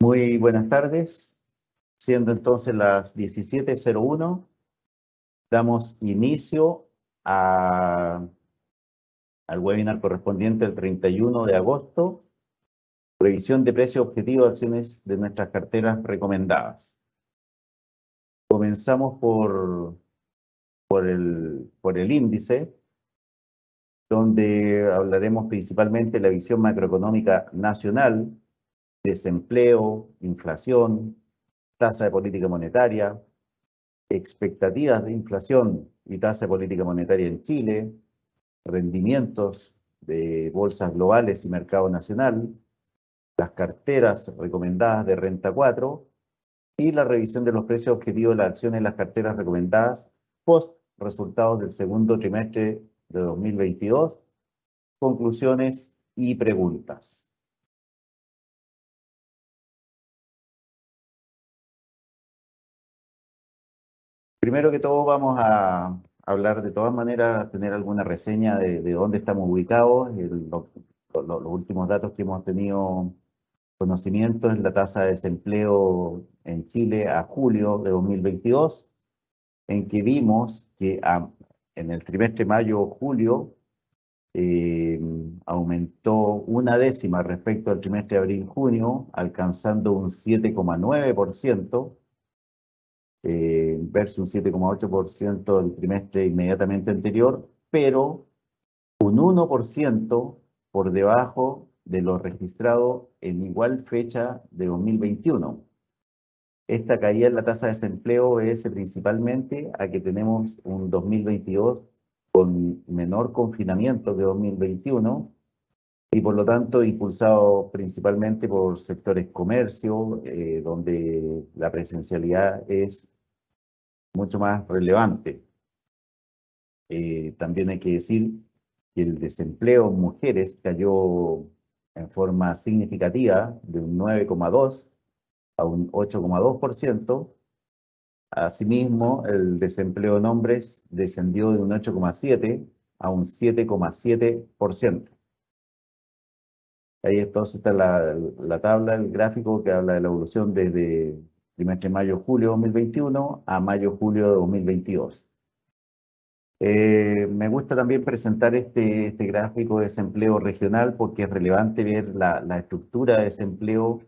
Muy buenas tardes, siendo entonces las 17:01, damos inicio al webinar correspondiente al 31 de agosto, revisión de precios objetivos de acciones de nuestras carteras recomendadas. Comenzamos por el índice, donde hablaremos principalmente de la visión macroeconómica nacional, desempleo, inflación, tasa de política monetaria, expectativas de inflación y tasa de política monetaria en Chile, rendimientos de bolsas globales y mercado nacional, las carteras recomendadas de renta 4 y la revisión de los precios objetivos de las acciones en las carteras recomendadas post resultados del segundo trimestre de 2022, conclusiones y preguntas. Primero que todo vamos a hablar de todas maneras, tener alguna reseña de dónde estamos ubicados. Los últimos datos que hemos tenido conocimiento es la tasa de desempleo en Chile a julio de 2022, en que vimos que en el trimestre mayo-julio aumentó una décima respecto al trimestre abril-junio, alcanzando un 7,9%. Versus un 7,8% del trimestre inmediatamente anterior, pero un 1% por debajo de lo registrado en igual fecha de 2021. Esta caída en la tasa de desempleo obedece principalmente a que tenemos un 2022 con menor confinamiento que 2021 y por lo tanto impulsado principalmente por sectores comercio, donde la presencialidad es mucho más relevante. También hay que decir que el desempleo en mujeres cayó en forma significativa de un 9,2 a un 8,2%. Asimismo, el desempleo en hombres descendió de un 8,7 a un 7,7%. Ahí entonces está la tabla, el gráfico que habla de la evolución desde trimestre mayo-julio 2021 a mayo-julio de 2022. Me gusta también presentar este gráfico de desempleo regional porque es relevante ver la estructura de desempleo,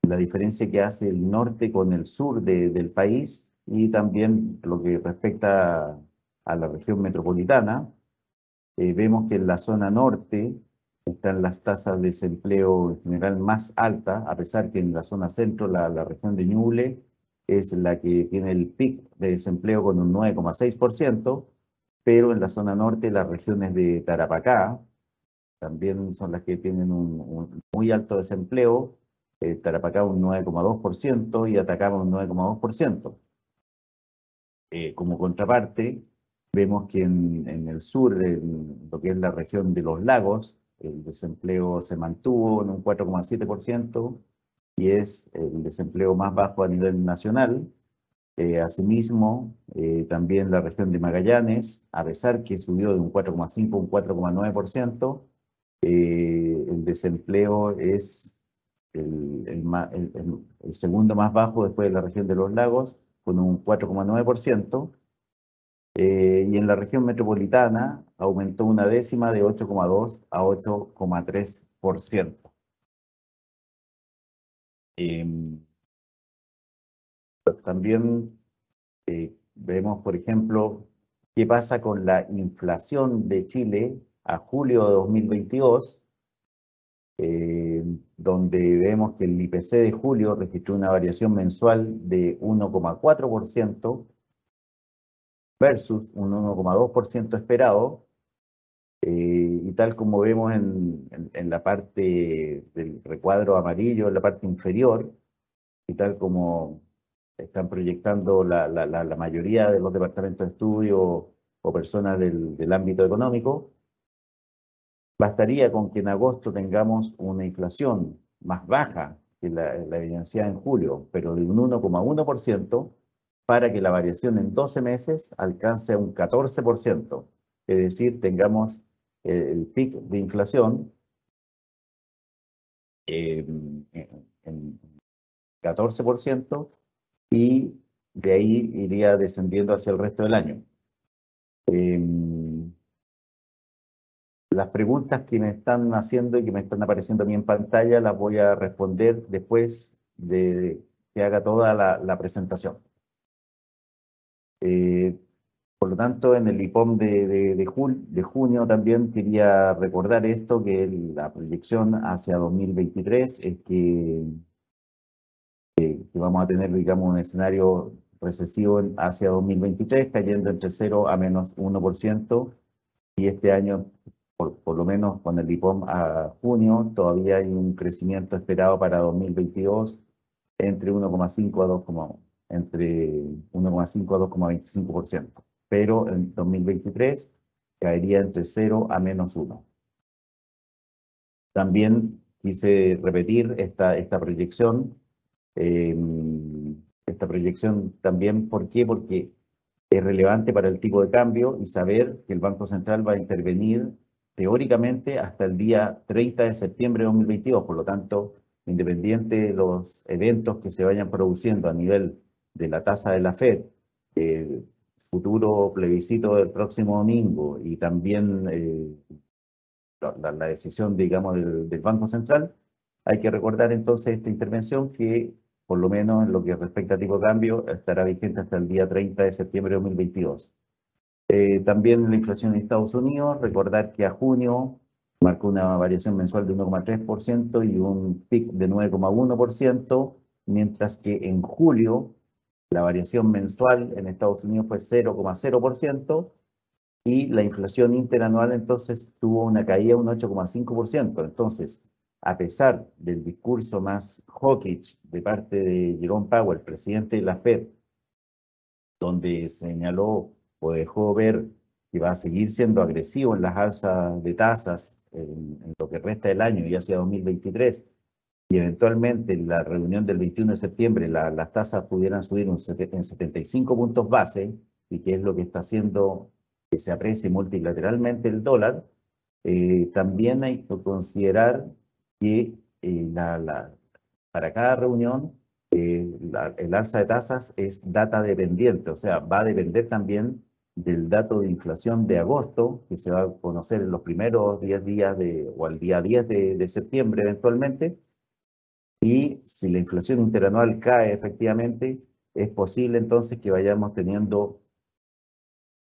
la diferencia que hace el norte con el sur del país y también lo que respecta a la región metropolitana. Vemos que en la zona norte están las tasas de desempleo en general más altas, a pesar que en la zona centro, la región de Ñuble, es la que tiene el pic de desempleo con un 9,6%, pero en la zona norte las regiones de Tarapacá también son las que tienen un muy alto desempleo, Tarapacá un 9,2% y Atacama un 9,2%. Como contraparte, vemos que en el sur, en lo que es la región de los lagos, el desempleo se mantuvo en un 4,7% y es el desempleo más bajo a nivel nacional. Asimismo, también la región de Magallanes, a pesar que subió de un 4,5 a un 4,9%, el desempleo es el segundo más bajo después de la región de los lagos, con un 4,9%. Y en la región metropolitana aumentó una décima de 8,2 a 8,3%. También vemos, por ejemplo, qué pasa con la inflación de Chile a julio de 2022, donde vemos que el IPC de julio registró una variación mensual de 1,4% versus un 1,2% esperado, y tal como vemos en la parte del recuadro amarillo, en la parte inferior, y tal como están proyectando la mayoría de los departamentos de estudio o personas del ámbito económico, bastaría con que en agosto tengamos una inflación más baja que la evidenciada en julio, pero de un 1,1%, para que la variación en 12 meses alcance a un 14%. Es decir, tengamos el pic de inflación en 14%, y de ahí iría descendiendo hacia el resto del año. Las preguntas que me están haciendo y que me están apareciendo a mí en pantalla las voy a responder después de que haga toda la presentación. Por lo tanto, en el IPOM de junio también quería recordar esto, que la proyección hacia 2023 es que vamos a tener, digamos, un escenario recesivo hacia 2023, cayendo entre 0 a menos 1%, y este año, por lo menos con el IPOM a junio, todavía hay un crecimiento esperado para 2022 entre 1,5 a 2, entre 1,5 a 2,25%. Pero en 2023 caería entre 0 a menos 1. También quise repetir esta proyección. Esta proyección también, ¿por qué? Porque es relevante para el tipo de cambio y saber que el Banco Central va a intervenir teóricamente hasta el día 30 de septiembre de 2022. Por lo tanto, independiente de los eventos que se vayan produciendo a nivel de la tasa de la FED, futuro plebiscito del próximo domingo y también la decisión, digamos, del Banco Central, hay que recordar entonces esta intervención que, por lo menos en lo que respecta a tipo de cambio, estará vigente hasta el día 30 de septiembre de 2022. También la inflación en Estados Unidos, recordar que a junio marcó una variación mensual de 1,3% y un pic de 9,1%, mientras que en julio la variación mensual en Estados Unidos fue 0,0%, y la inflación interanual entonces tuvo una caída de un 8,5%. Entonces, a pesar del discurso más hawkish de parte de Jerome Powell, presidente de la FED, donde señaló o dejó ver que va a seguir siendo agresivo en las alzas de tasas en lo que resta del año y hacia 2023, y eventualmente en la reunión del 21 de septiembre las tasas pudieran subir en 75 puntos base, y que es lo que está haciendo que se aprecie multilateralmente el dólar, también hay que considerar que para cada reunión el alza de tasas es data dependiente, o sea, va a depender también del dato de inflación de agosto, que se va a conocer en los primeros 10 días o al día 10 de septiembre eventualmente. Y si la inflación interanual cae efectivamente, es posible entonces que vayamos teniendo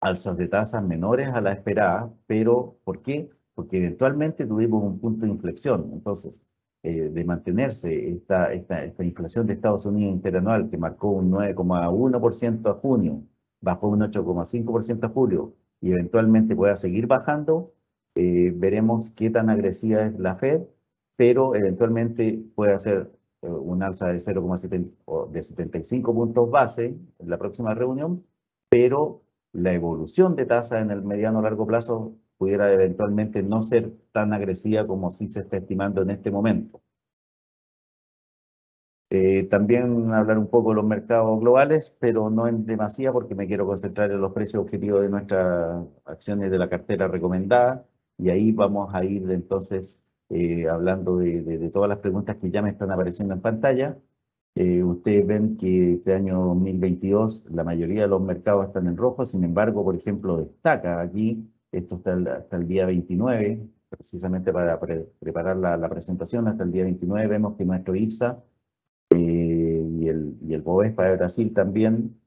alzas de tasas menores a la esperada. Pero ¿por qué? Porque eventualmente tuvimos un punto de inflexión. Entonces, de mantenerse esta inflación de Estados Unidos interanual, que marcó un 9,1% a junio, bajó un 8,5% a julio, y eventualmente pueda seguir bajando, veremos qué tan agresiva es la Fed, pero eventualmente puede hacer un alza de 0,7 o de 75 puntos base en la próxima reunión, pero la evolución de tasa en el mediano o largo plazo pudiera eventualmente no ser tan agresiva como sí se está estimando en este momento. También hablar un poco de los mercados globales, pero no en demasía, porque me quiero concentrar en los precios objetivos de nuestras acciones de la cartera recomendada, y ahí vamos a ir entonces hablando de todas las preguntas que ya me están apareciendo en pantalla. Ustedes ven que este año 2022 la mayoría de los mercados están en rojo. Sin embargo, por ejemplo, destaca aquí, esto está hasta el día 29, precisamente para preparar la presentación. Hasta el día 29 vemos que nuestro IPSA y el Bovespa de Brasil también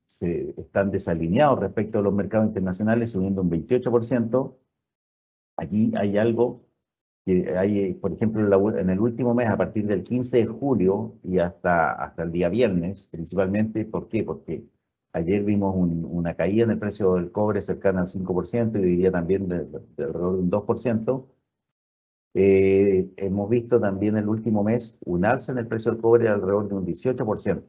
se están desalineados respecto a los mercados internacionales, subiendo un 28%. Aquí hay algo que hay, por ejemplo, en el último mes, a partir del 15 de julio y hasta el día viernes, principalmente. ¿Por qué? Porque ayer vimos una caída en el precio del cobre cercana al 5%, y hoy día también de alrededor de un 2%. Hemos visto también el último mes un alza en el precio del cobre de alrededor de un 18%.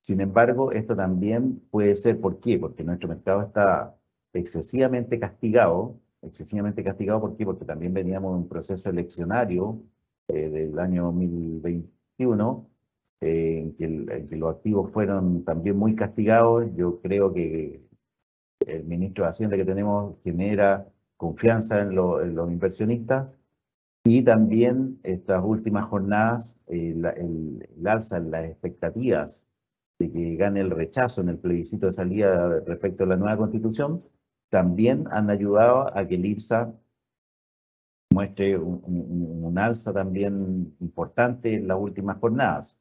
Sin embargo, esto también puede ser, ¿por qué? Porque nuestro mercado está excesivamente castigado. Excesivamente castigado, ¿por qué? Porque también veníamos de un proceso eleccionario del año 2021, en que los activos fueron también muy castigados. Yo creo que el ministro de Hacienda que tenemos genera confianza en los inversionistas, Y también estas últimas jornadas, el alza en las expectativas de que gane el rechazo en el plebiscito de salida respecto a la nueva constitución, también han ayudado a que el IPSA muestre un alza también importante en las últimas jornadas.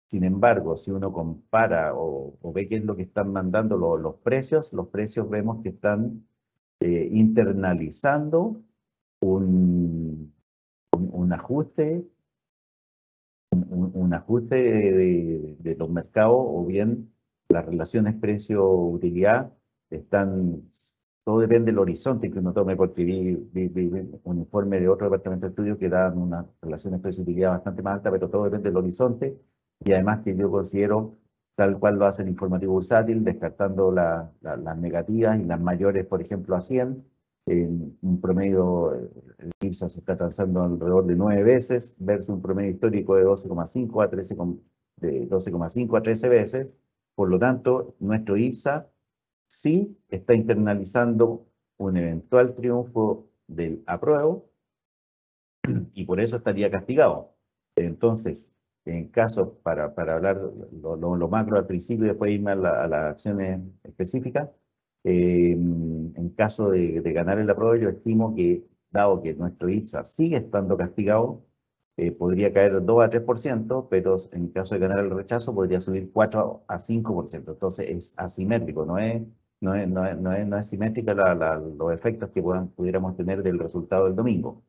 Sin embargo, si uno compara o ve qué es lo que están mandando los precios vemos que están internalizando un ajuste, un ajuste de los mercados, o bien las relaciones precio-utilidad están, todo depende del horizonte que uno tome, porque vi un informe de otro departamento de estudio que dan unas relaciones precio-utilidad bastante más altas, pero todo depende del horizonte, y además que yo considero, tal cual lo hace el informativo bursátil, descartando las negativas y las mayores, por ejemplo, a 100, en un promedio, el IPSA se está transando alrededor de 9 veces, versus un promedio histórico de 12,5 a 13, de 12,5 a 13 veces. Por lo tanto, nuestro IPSA sí está internalizando un eventual triunfo del apruebo, y por eso estaría castigado. Entonces, en caso, para hablar lo macro al principio y después irme a las acciones específicas, en caso de ganar el apruebo, yo estimo que, dado que nuestro IPSA sigue estando castigado, podría caer 2 a 3%, pero en caso de ganar el rechazo podría subir 4 a 5%. Entonces es asimétrico, no es simétrica los efectos que pudiéramos tener del resultado del domingo.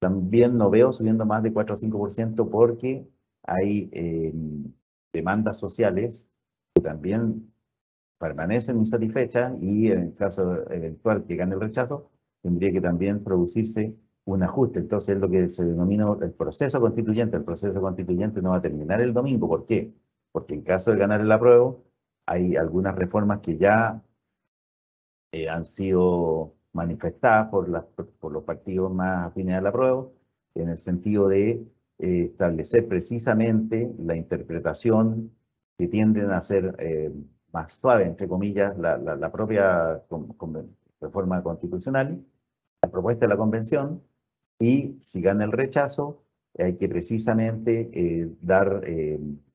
También no veo subiendo más de 4 o 5% porque hay demandas sociales que también permanecen insatisfechas, y en el caso eventual que gane el rechazo, tendría que también producirse un ajuste. Entonces es lo que se denomina el proceso constituyente. El proceso constituyente no va a terminar el domingo. ¿Por qué? Porque en caso de ganar el apruebo, hay algunas reformas que ya han sido manifestadas por los partidos más afines al apruebo, en el sentido de establecer precisamente la interpretación que tienden a ser más suave, entre comillas, la propia reforma constitucional, la propuesta de la convención, y si gana el rechazo, hay que precisamente dar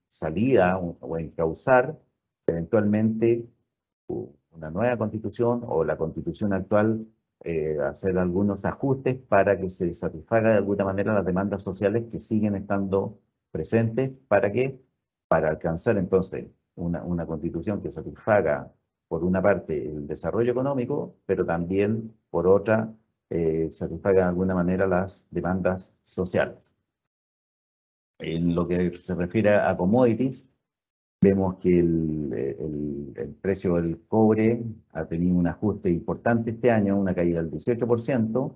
salida o encauzar eventualmente una nueva constitución o la constitución actual, hacer algunos ajustes para que se satisfaga de alguna manera las demandas sociales que siguen estando presentes. ¿Para qué? Para alcanzar entonces una constitución que satisfaga, por una parte, el desarrollo económico, pero también, por otra, satisfaga de alguna manera las demandas sociales. En lo que se refiere a commodities, vemos que el precio del cobre ha tenido un ajuste importante este año, una caída del 18%,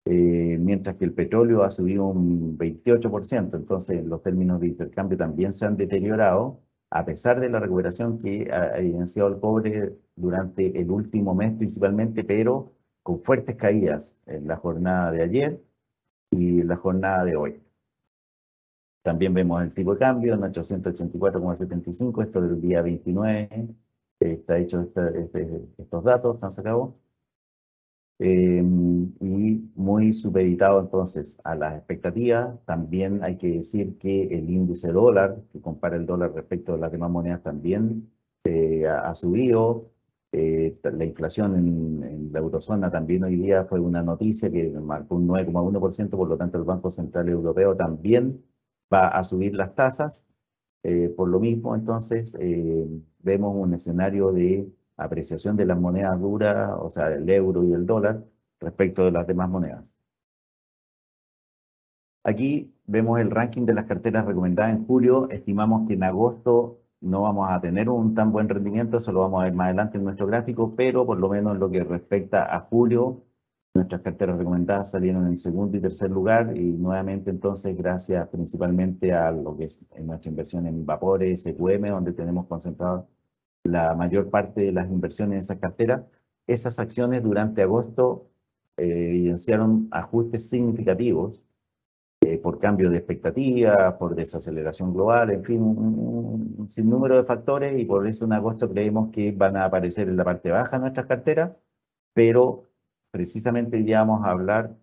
mientras que el petróleo ha subido un 28%. Entonces, los términos de intercambio también se han deteriorado, a pesar de la recuperación que ha evidenciado el cobre durante el último mes principalmente, pero con fuertes caídas en la jornada de ayer y la jornada de hoy. También vemos el tipo de cambio en 884,75, esto del día 29, está hecho estos datos, están sacados, y muy supeditado entonces a las expectativas. También hay que decir que el índice dólar, que compara el dólar respecto a las demás monedas, también ha subido. La inflación en la eurozona también hoy día fue una noticia que marcó un 9,1%, por lo tanto el Banco Central Europeo también va a subir las tasas. Por lo mismo, entonces, vemos un escenario de apreciación de las monedas duras, o sea, el euro y el dólar, respecto de las demás monedas. Aquí vemos el ranking de las carteras recomendadas en julio. Estimamos que en agosto no vamos a tener un tan buen rendimiento, eso lo vamos a ver más adelante en nuestro gráfico, pero por lo menos en lo que respecta a julio, nuestras carteras recomendadas salieron en segundo y tercer lugar, y nuevamente entonces gracias principalmente a lo que es nuestra inversión en Vapores, SQM, donde tenemos concentrado la mayor parte de las inversiones en esas carteras. Esas acciones durante agosto evidenciaron ajustes significativos por cambio de expectativas, por desaceleración global, en fin, un sinnúmero de factores, y por eso en agosto creemos que van a aparecer en la parte baja de nuestras carteras, pero precisamente ya vamos a hablar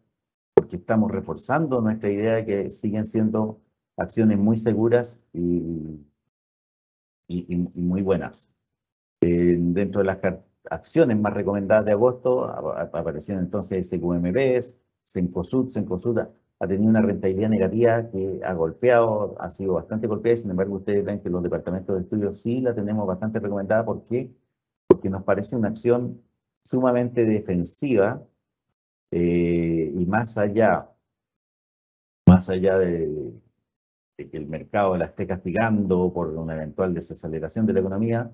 porque estamos reforzando nuestra idea de que siguen siendo acciones muy seguras y muy buenas. Dentro de las acciones más recomendadas de agosto aparecieron entonces SQMBs, Cencosud. Cencosud ha tenido una rentabilidad negativa que ha golpeado, ha sido bastante golpeada, sin embargo ustedes ven que los departamentos de estudio sí la tenemos bastante recomendada. ¿Por qué? Porque nos parece una acción sumamente defensiva y más allá de que el mercado la esté castigando por una eventual desaceleración de la economía.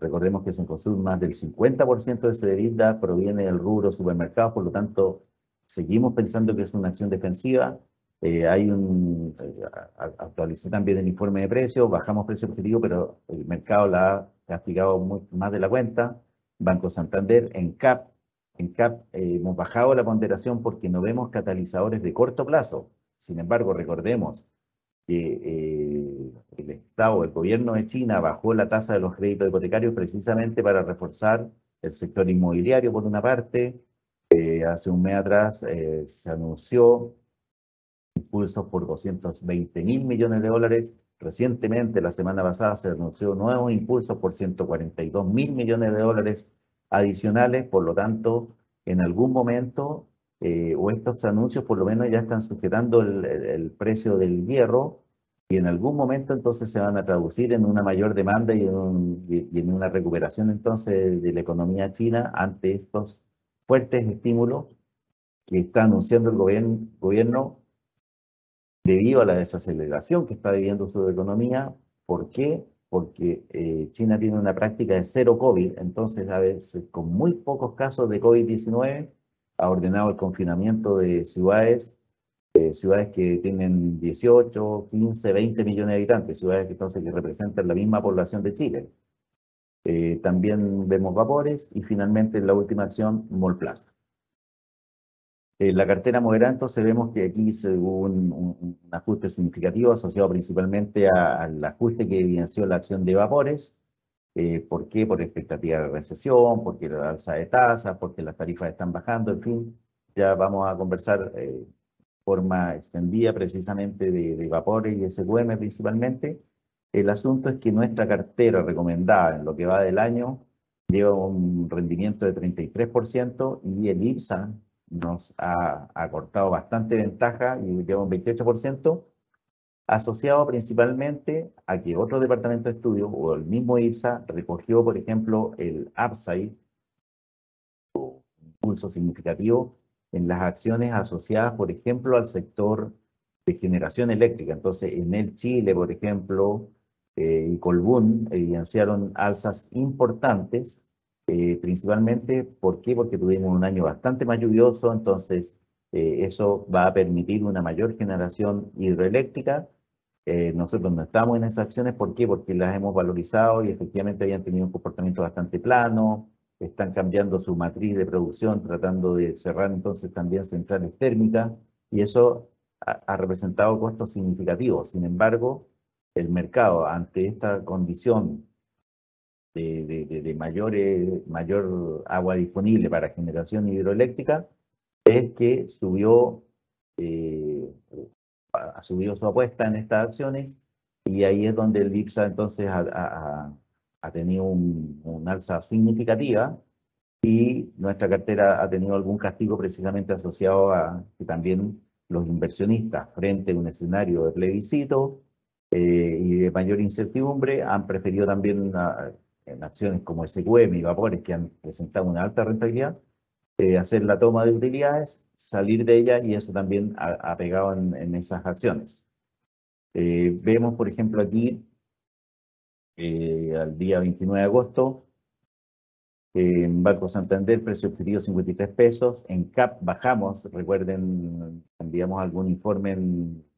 Recordemos que Cencosud más del 50% de su EBITDA proviene del rubro supermercados, por lo tanto, seguimos pensando que es una acción defensiva. Actualicé también el informe de precios, bajamos precio objetivo, pero el mercado la ha castigado más de la cuenta. Banco Santander, en CAP hemos bajado la ponderación porque no vemos catalizadores de corto plazo. Sin embargo, recordemos que el Estado, el gobierno de China bajó la tasa de los créditos hipotecarios precisamente para reforzar el sector inmobiliario por una parte. Hace un mes atrás se anunció impulsos por 220.000 millones de dólares. Recientemente, la semana pasada, se anunció nuevos impulsos por 142.000 millones de dólares adicionales. Por lo tanto, en algún momento, o estos anuncios por lo menos ya están sujetando el precio del hierro, y en algún momento entonces se van a traducir en una mayor demanda y en una recuperación entonces de la economía china ante estos fuertes estímulos que está anunciando el gobierno debido a la desaceleración que está viviendo su economía. ¿Por qué? Porque China tiene una práctica de cero COVID, entonces a veces con muy pocos casos de COVID-19 ha ordenado el confinamiento de ciudades que tienen 18, 15, 20 millones de habitantes, ciudades que, entonces, que representan la misma población de Chile. También vemos Vapores y finalmente en la última acción, Mallplaza. La cartera moderada, entonces vemos que aquí se hubo un ajuste significativo asociado principalmente al ajuste que evidenció la acción de Vapores. ¿Por qué? Por expectativa de recesión, porque la alza de tasas, porque las tarifas están bajando, en fin. Ya vamos a conversar de forma extendida precisamente de Vapores y SQM principalmente. El asunto es que nuestra cartera recomendada en lo que va del año lleva un rendimiento de 33% y el IPSA nos ha acortado bastante ventaja y lleva un 28%, asociado principalmente a que otro departamento de estudio o el mismo IPSA recogió, por ejemplo, el upside, o impulso significativo en las acciones asociadas, por ejemplo, al sector de generación eléctrica. Entonces, Enel Chile, por ejemplo, y Colbún evidenciaron alzas importantes, principalmente, ¿por qué? Porque tuvimos un año bastante más lluvioso, entonces eso va a permitir una mayor generación hidroeléctrica. Nosotros no estamos en esas acciones, ¿por qué? Porque las hemos valorizado y efectivamente habían tenido un comportamiento bastante plano, están cambiando su matriz de producción, tratando de cerrar entonces también centrales térmicas, y eso ha representado costos significativos. Sin embargo, el mercado, ante esta condición de mayor agua disponible para generación hidroeléctrica, es que ha subido su apuesta en estas acciones, y ahí es donde el IPSA entonces ha tenido un alza significativa, y nuestra cartera ha tenido algún castigo precisamente asociado a que también los inversionistas, frente a un escenario de plebiscito y de mayor incertidumbre, han preferido también en acciones como SQM y Vapores, que han presentado una alta rentabilidad, hacer la toma de utilidades, salir de ella, y eso también ha pegado en esas acciones. Vemos, por ejemplo, aquí, al día 29 de agosto, en Banco Santander, precio objetivo 53 pesos. En CAP bajamos, recuerden, enviamos algún informe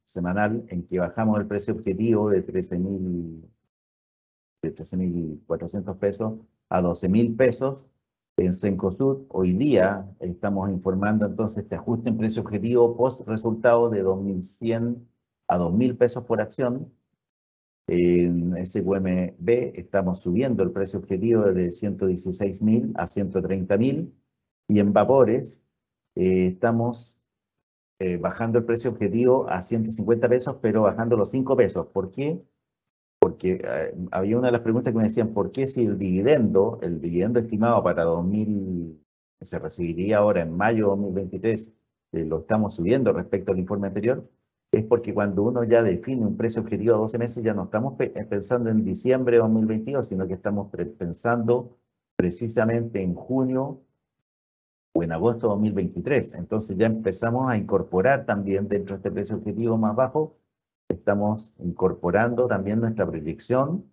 semanal en que bajamos el precio objetivo de 13.400 pesos a 12.000 pesos. En Cencosud, hoy día estamos informando entonces este ajuste en precio objetivo post resultado de 2.100 a 2.000 pesos por acción. En SQMB estamos subiendo el precio objetivo de 116.000 a 130.000, y en Vapores estamos bajando el precio objetivo a 150 pesos, pero bajando los 5 pesos. ¿Por qué? Porque había una de las preguntas que me decían, ¿por qué si el dividendo estimado para 2000, que se recibiría ahora en mayo de 2023, lo estamos subiendo respecto al informe anterior? Es porque cuando uno ya define un precio objetivo a 12 meses, ya no estamos pensando en diciembre de 2022, sino que estamos pensando precisamente en junio o en agosto de 2023. Entonces ya empezamos a incorporar también dentro de este precio objetivo más bajo, estamos incorporando también nuestra proyección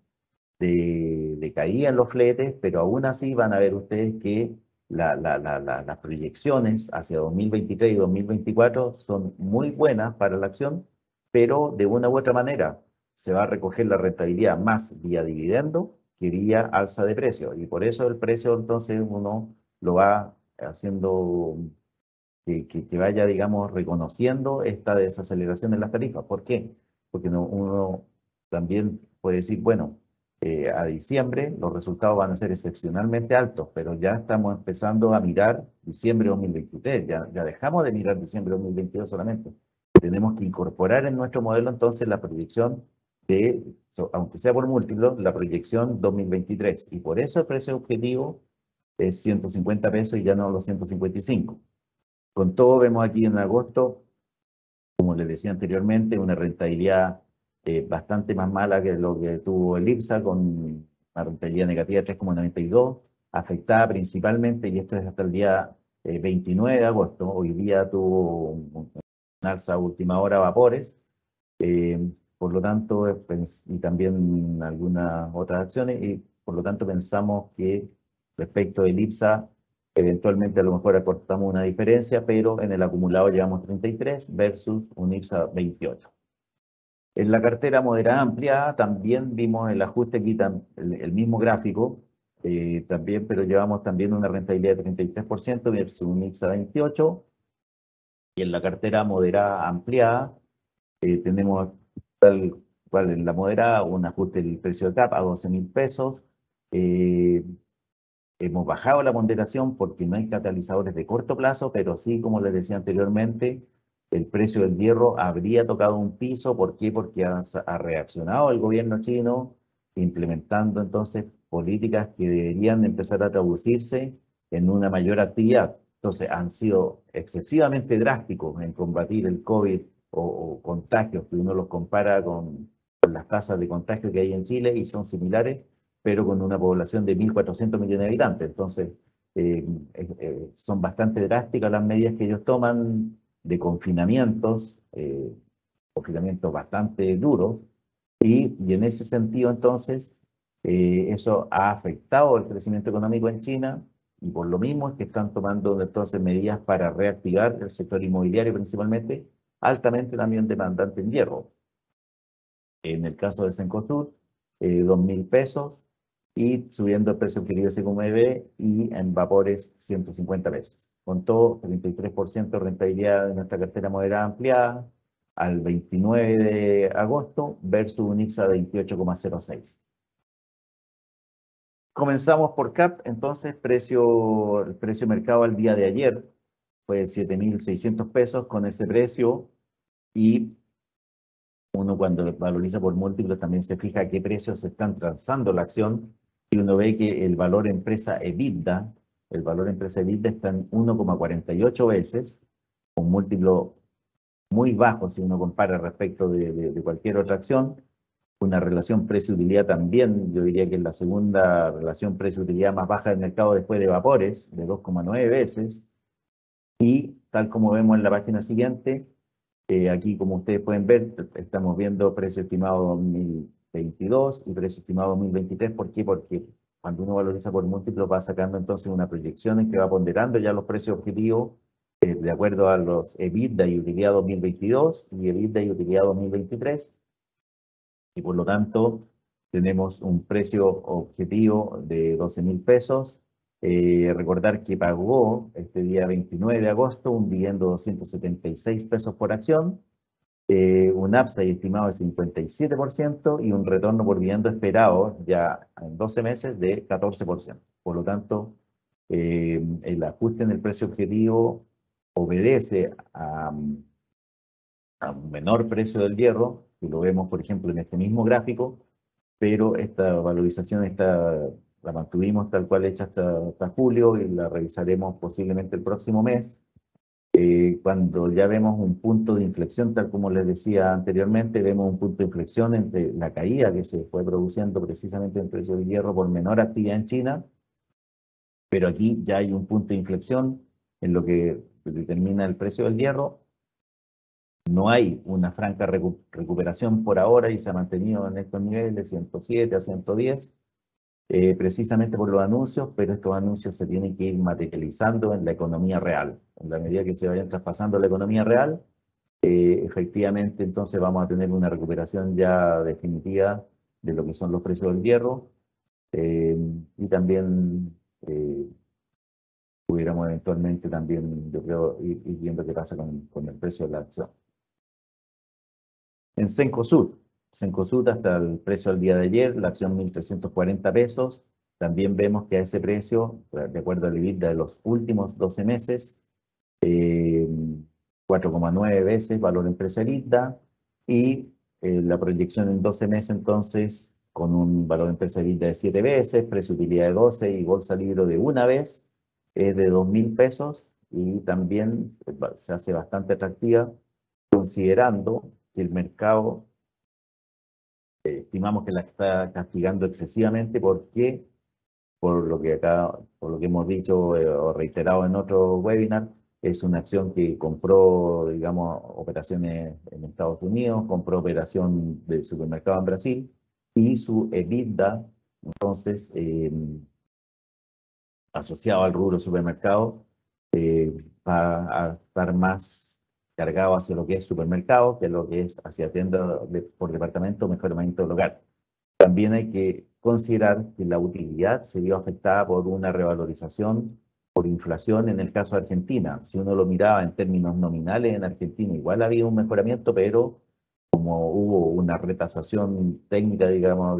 de caída en los fletes, pero aún así van a ver ustedes que las proyecciones hacia 2023 y 2024 son muy buenas para la acción, pero de una u otra manera se va a recoger la rentabilidad más vía dividendo que vía alza de precio. Y por eso el precio entonces uno lo va haciendo que vaya, digamos, reconociendo esta desaceleración en las tarifas. ¿Por qué? Porque uno también puede decir, bueno, a diciembre los resultados van a ser excepcionalmente altos, pero ya estamos empezando a mirar diciembre de 2023, ya dejamos de mirar diciembre de 2022 solamente. Tenemos que incorporar en nuestro modelo entonces la proyección aunque sea por múltiplo, la proyección 2023. Y por eso el precio objetivo es 150 pesos y ya no los 155. Con todo, vemos aquí en agosto, como les decía anteriormente, una rentabilidad bastante más mala que lo que tuvo el IPSA, con una rentabilidad negativa de 3,92, afectada principalmente, y esto es hasta el día 29 de agosto, hoy día tuvo un alza a última hora Vapores, eh, por lo tanto, y también algunas otras acciones, y por lo tanto pensamos que respecto del IPSA, eventualmente a lo mejor acortamos una diferencia, pero en el acumulado llevamos 33 versus un IPSA 28. En la cartera moderada ampliada también vimos el ajuste aquí, el mismo gráfico, también, pero llevamos también una rentabilidad de 33% versus un IPSA 28. Y en la cartera moderada ampliada tenemos tal cual en la moderada un ajuste del precio de CAP a 12.000 pesos. Eh, Hemos bajado la ponderación porque no hay catalizadores de corto plazo, pero sí, como les decía anteriormente, el precio del hierro habría tocado un piso. ¿Por qué? Porque ha reaccionado el gobierno chino implementando entonces políticas que deberían empezar a traducirse en una mayor actividad. Entonces han sido excesivamente drásticos en combatir el COVID o contagios, que uno los compara con las tasas de contagio que hay en Chile y son similares, pero con una población de 1.400 millones de habitantes. Entonces, son bastante drásticas las medidas que ellos toman de confinamientos bastante duros, y en ese sentido, entonces, eso ha afectado el crecimiento económico en China, y por lo mismo es que están tomando entonces medidas para reactivar el sector inmobiliario principalmente, altamente también demandante en hierro. En el caso de Cencosud, 2.000 pesos, y subiendo el precio objetivo SQMB, y en Vapores 150 pesos. Con todo, 33% de rentabilidad de nuestra cartera moderada ampliada al 29 de agosto versus un IPSA 28,06. Comenzamos por CAP, entonces el precio mercado al día de ayer fue 7.600 pesos con ese precio, y uno cuando valoriza por múltiplos también se fija a qué precios se están transando la acción, y uno ve que el valor empresa EBITDA está en 1,48 veces, un múltiplo muy bajo si uno compara respecto de cualquier otra acción. Una relación precio-utilidad también, yo diría que es la segunda relación precio-utilidad más baja del mercado después de Vapores, de 2,9 veces. Y tal como vemos en la página siguiente, aquí, como ustedes pueden ver, estamos viendo precio estimado 2022 y precio estimado 2023. ¿Por qué? Porque cuando uno valoriza por múltiplos va sacando entonces una proyección en que va ponderando ya los precios objetivos de acuerdo a los EBITDA y utilidad 2022 y EBITDA y utilidad 2023. Y por lo tanto tenemos un precio objetivo de 12.000 pesos. Recordar que pagó este día 29 de agosto un dividendo de 276 pesos por acción, un upside estimado de 57% y un retorno por dividendo esperado ya en 12 meses de 14%. Por lo tanto, el ajuste en el precio objetivo obedece a un menor precio del hierro, que lo vemos, por ejemplo, en este mismo gráfico, pero esta valorización la mantuvimos tal cual hecha hasta julio y la revisaremos posiblemente el próximo mes. Cuando ya vemos un punto de inflexión, tal como les decía anteriormente, vemos un punto de inflexión entre la caída que se fue produciendo precisamente en el precio del hierro por menor actividad en China, pero aquí ya hay un punto de inflexión en lo que determina el precio del hierro. No hay una franca recuperación por ahora y se ha mantenido en estos niveles de 107 a 110, precisamente por los anuncios, pero estos anuncios se tienen que ir materializando en la economía real. En la medida que se vayan traspasando la economía real, efectivamente entonces vamos a tener una recuperación ya definitiva de lo que son los precios del hierro, y también pudiéramos eventualmente también, yo creo, ir viendo qué pasa con el precio de la acción. En Cencosud hasta el precio del día de ayer, la acción 1.340 pesos. También vemos que a ese precio, de acuerdo al EBITDA de los últimos 12 meses, 4,9 veces valor empresa EBITDA, y la proyección en 12 meses entonces con un valor empresa EBITDA de 7 veces, precio utilidad de 12 y bolsa libro de una vez, es de 2.000 pesos, y también se hace bastante atractiva considerando que el mercado estimamos que la está castigando excesivamente. ¿Por qué? Por lo que hemos dicho o reiterado en otro webinar, es una acción que compró, digamos, operaciones en Estados Unidos, compró operación de supermercado en Brasil, y su EBITDA, entonces, asociado al rubro supermercado, va a estar más cargado hacia lo que es supermercado que lo que es hacia tienda por departamento, mejoramiento del hogar. También hay que considerar que la utilidad se vio afectada por una revalorización por inflación en el caso de Argentina. Si uno lo miraba en términos nominales en Argentina, igual había un mejoramiento, pero como hubo una retasación técnica, digamos,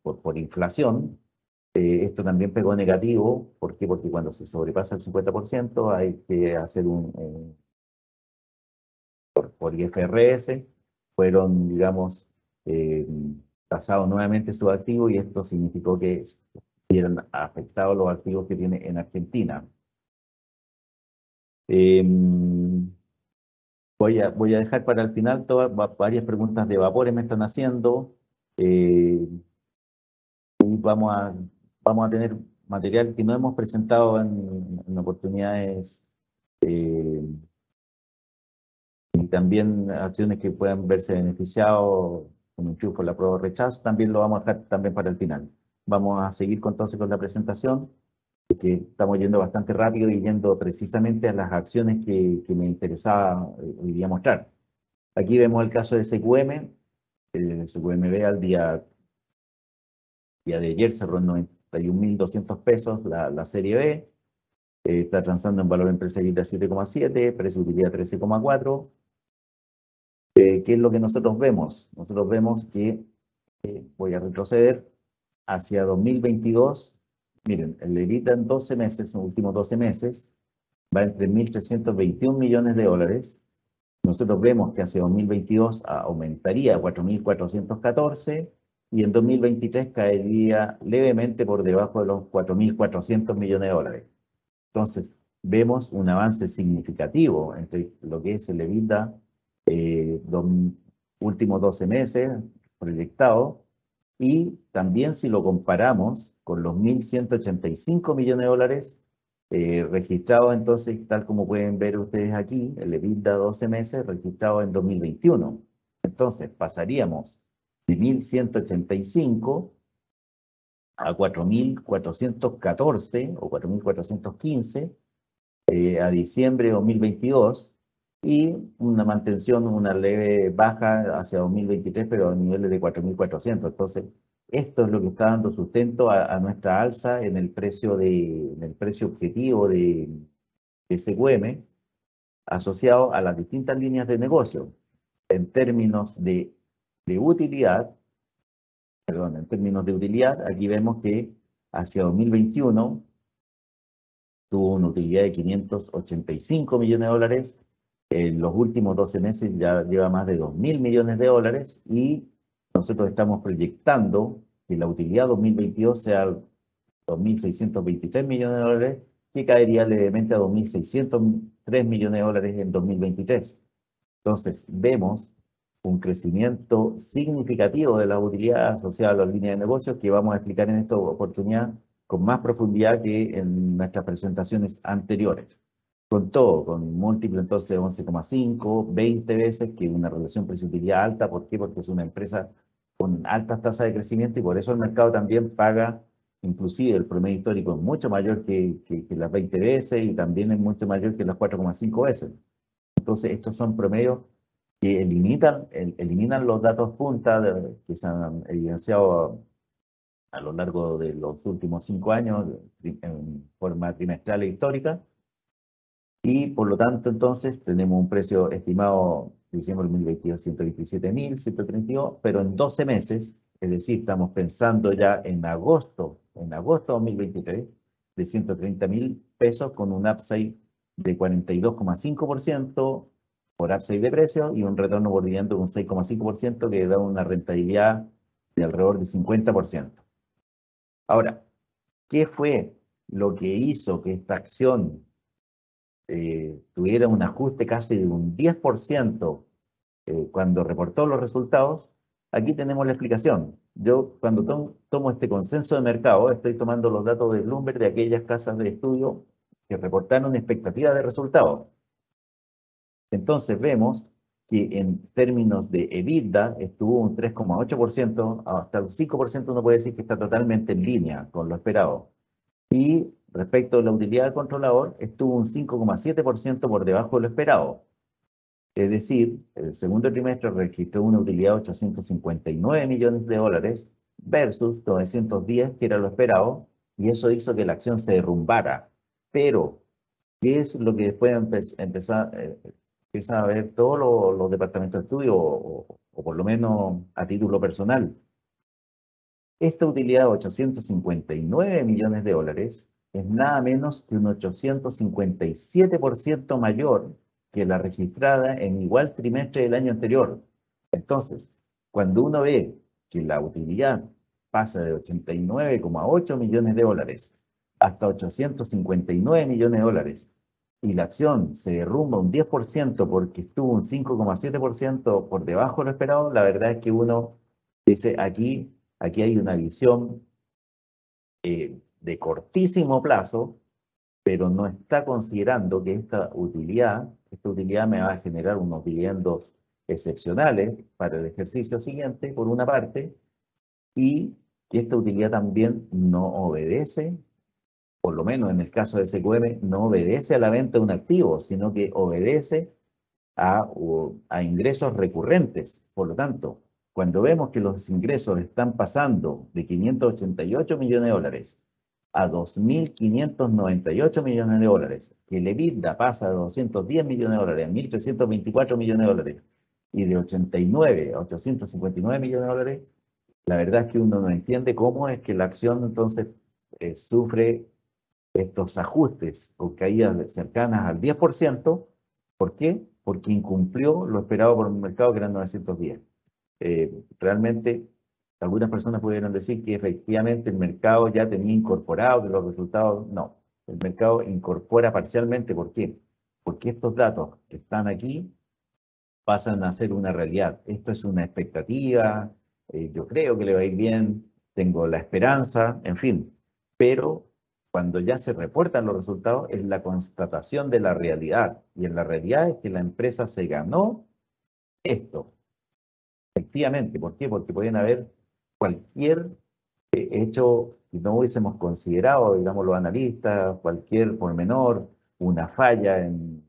por inflación, esto también pegó negativo. ¿Por qué? Porque cuando se sobrepasa el 50% hay que hacer por IFRS, fueron, digamos, tasados nuevamente sus activos, y esto significó que vieron afectados los activos que tiene en Argentina. Voy a dejar para el final varias preguntas de vapores me están haciendo. Y vamos a tener material que no hemos presentado en oportunidades, y también acciones que puedan verse beneficiados con un chufo, la prueba o rechazo. También lo vamos a dejar también para el final. Vamos a seguir entonces con la presentación, que estamos yendo bastante rápido y yendo precisamente a las acciones que me interesaba hoy día mostrar. Aquí vemos el caso de SQM. El SQMB al día de ayer cerró en 91.200 pesos la serie B. Está transando en valor empresarial de 7,7, precio de utilidad 13,4. ¿Qué es lo que nosotros vemos? Nosotros vemos que, voy a retroceder hacia 2022. Miren, el EBITDA en 12 meses, en los últimos 12 meses, va entre 1.321 millones de dólares. Nosotros vemos que hacia 2022 aumentaría a 4.414, y en 2023 caería levemente por debajo de los 4.400 millones de dólares. Entonces, vemos un avance significativo entre lo que es el EBITDA los últimos 12 meses proyectado, y también si lo comparamos con los 1.185 millones de dólares registrados, entonces, tal como pueden ver ustedes aquí, el EBITDA 12 meses registrado en 2021. Entonces, pasaríamos de 1.185 a 4.414 o 4.415 a diciembre de 2022, y una mantención, una leve baja hacia 2023, pero a niveles de 4.400. Entonces, esto es lo que está dando sustento a nuestra alza en el precio objetivo de SQM, asociado a las distintas líneas de negocio. En términos de utilidad, aquí vemos que hacia 2021 tuvo una utilidad de 585 millones de dólares, En los últimos 12 meses ya lleva más de 2.000 millones de dólares y nosotros estamos proyectando que la utilidad 2022 sea 2.623 millones de dólares, que caería levemente a 2.603 millones de dólares en 2023. Entonces, vemos un crecimiento significativo de la utilidad asociada a las líneas de negocios que vamos a explicar en esta oportunidad con más profundidad que en nuestras presentaciones anteriores. Con todo, con múltiplo entonces de 11,5, 20 veces, que es una relación precio-utilidad alta. ¿Por qué? Porque es una empresa con altas tasas de crecimiento y por eso el mercado también paga, inclusive el promedio histórico es mucho mayor que las 20 veces y también es mucho mayor que las 4,5 veces. Entonces, estos son promedios que eliminan los datos punta que se han evidenciado a lo largo de los últimos 5 años en forma trimestral e histórica. Y por lo tanto, entonces, tenemos un precio estimado, diciembre de 2022, 127.132, pero en 12 meses, es decir, estamos pensando ya en agosto de 2023, de 130.000 pesos con un upside de 42,5% por upside de precio y un retorno por dividendo de un 6,5% que da una rentabilidad de alrededor de 50%. Ahora, ¿qué fue lo que hizo que esta acción tuviera un ajuste casi de un 10% cuando reportó los resultados? Aquí tenemos la explicación. Yo cuando tomo este consenso de mercado, estoy tomando los datos de Bloomberg de aquellas casas de estudio que reportaron expectativas de resultados. Entonces vemos que en términos de EBITDA estuvo un 3,8%, hasta el 5% uno puede decir que está totalmente en línea con lo esperado. Y respecto a la utilidad del controlador, estuvo un 5,7% por debajo de lo esperado. Es decir, el segundo trimestre registró una utilidad de 859 millones de dólares versus 910, que era lo esperado, y eso hizo que la acción se derrumbara. Pero, ¿qué es lo que después empieza a ver todos los departamentos de estudio, o por lo menos a título personal? Esta utilidad de 859 millones de dólares es nada menos que un 857% mayor que la registrada en igual trimestre del año anterior. Entonces, cuando uno ve que la utilidad pasa de 89,8 millones de dólares hasta 859 millones de dólares y la acción se derrumba un 10% porque estuvo un 5,7% por debajo de lo esperado, la verdad es que uno dice, aquí hay una visión de cortísimo plazo, pero no está considerando que esta utilidad me va a generar unos dividendos excepcionales para el ejercicio siguiente, por una parte, y que esta utilidad también no obedece, por lo menos en el caso de SQM, no obedece a la venta de un activo, sino que obedece a ingresos recurrentes. Por lo tanto, cuando vemos que los ingresos están pasando de 588 millones de dólares a 2.598 millones de dólares, que el EBITDA pasa de 210 millones de dólares a 1.324 millones de dólares, y de 89 a 859 millones de dólares, la verdad es que uno no entiende cómo es que la acción entonces sufre estos ajustes o caídas cercanas al 10%. ¿Por qué? Porque incumplió lo esperado por el mercado, que eran 910. Realmente, algunas personas pudieron decir que efectivamente el mercado ya tenía incorporado que los resultados. No, el mercado incorpora parcialmente. ¿Por qué? Porque estos datos que están aquí pasan a ser una realidad. Esto es una expectativa, yo creo que le va a ir bien, tengo la esperanza, en fin, pero cuando ya se reportan los resultados es la constatación de la realidad, y en la realidad es que la empresa se ganó esto, efectivamente. ¿Por qué? Porque pueden haber cualquier hecho que no hubiésemos considerado, digamos, los analistas, cualquier pormenor, una falla en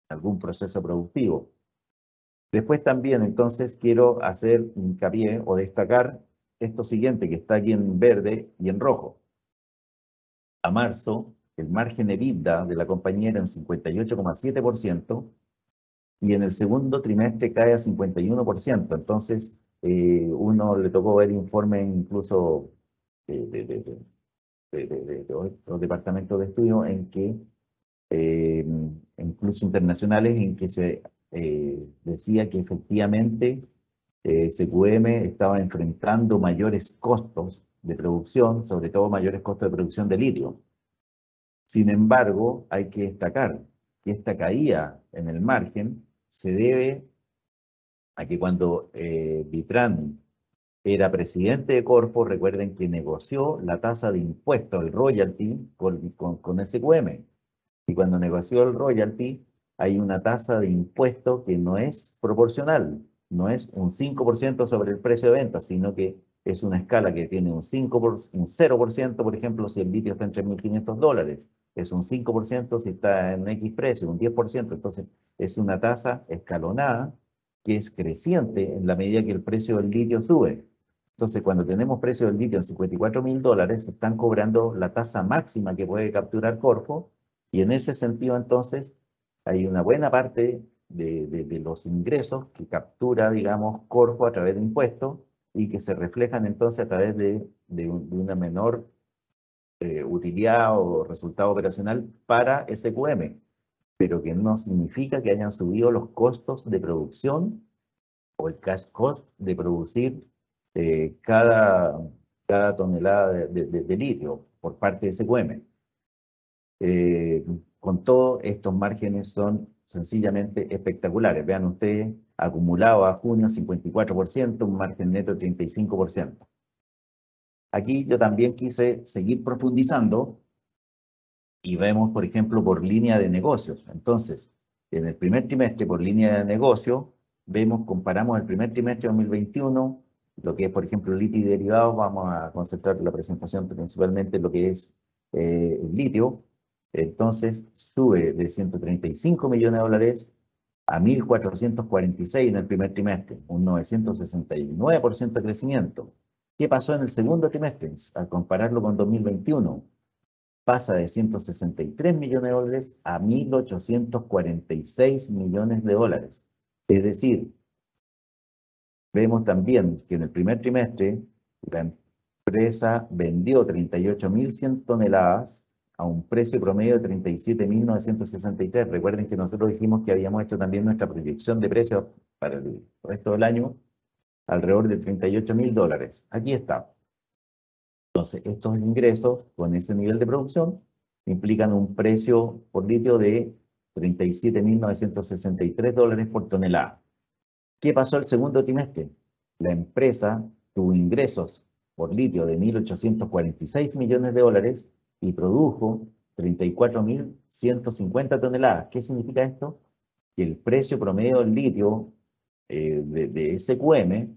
algún proceso productivo. Después también, entonces, quiero hacer hincapié o destacar esto siguiente que está aquí en verde y en rojo. A marzo, el margen EBITDA de la compañía era en 58,7% y en el segundo trimestre cae a 51%. Entonces, uno le tocó ver informes incluso de otros departamentos de estudio en incluso internacionales, en que se decía que efectivamente SQM estaba enfrentando mayores costos de producción, sobre todo mayores costos de producción de litio. Sin embargo, hay que destacar que esta caída en el margen se debe a que cuando Vitrán era presidente de Corfo, recuerden que negoció la tasa de impuesto, el royalty, con SQM. Y cuando negoció el royalty, hay una tasa de impuesto que no es proporcional, no es un 5% sobre el precio de venta, sino que es una escala que tiene un 0%, por ejemplo, si el litio está en $3.500, es un 5% si está en X precio, un 10%, entonces es una tasa escalonada que es creciente en la medida que el precio del litio sube. Entonces, cuando tenemos precio del litio en $54.000, se están cobrando la tasa máxima que puede capturar Corfo, y en ese sentido, entonces, hay una buena parte de los ingresos que captura, digamos, Corfo a través de impuestos y que se reflejan entonces a través de una menor utilidad o resultado operacional para SQM, pero que no significa que hayan subido los costos de producción o el cash cost de producir cada tonelada de litio por parte de SQM. Con todo, estos márgenes son sencillamente espectaculares. Vean ustedes, acumulado a junio 54%, un margen neto de 35%. Aquí yo también quise seguir profundizando y vemos, por ejemplo, por línea de negocios. Entonces, en el primer trimestre, por línea de negocio, comparamos el primer trimestre de 2021, lo que es, por ejemplo, litio y derivados. Vamos a concentrar la presentación principalmente en lo que es el litio. Entonces, sube de 135 millones de dólares a 1.446 en el primer trimestre, un 969% de crecimiento. ¿Qué pasó en el segundo trimestre? Al compararlo con 2021, pasa de 163 millones de dólares a 1.846 millones de dólares. Es decir, vemos también que en el primer trimestre la empresa vendió 38.100 toneladas a un precio promedio de 37.963. Recuerden que nosotros dijimos que habíamos hecho también nuestra proyección de precios para el resto del año alrededor de $38.000. Aquí está. Entonces, estos ingresos con ese nivel de producción implican un precio por litio de $37.963 por tonelada. ¿Qué pasó el segundo trimestre? La empresa tuvo ingresos por litio de 1.846 millones de dólares y produjo 34.150 toneladas. ¿Qué significa esto? Que el precio promedio del litio de SQM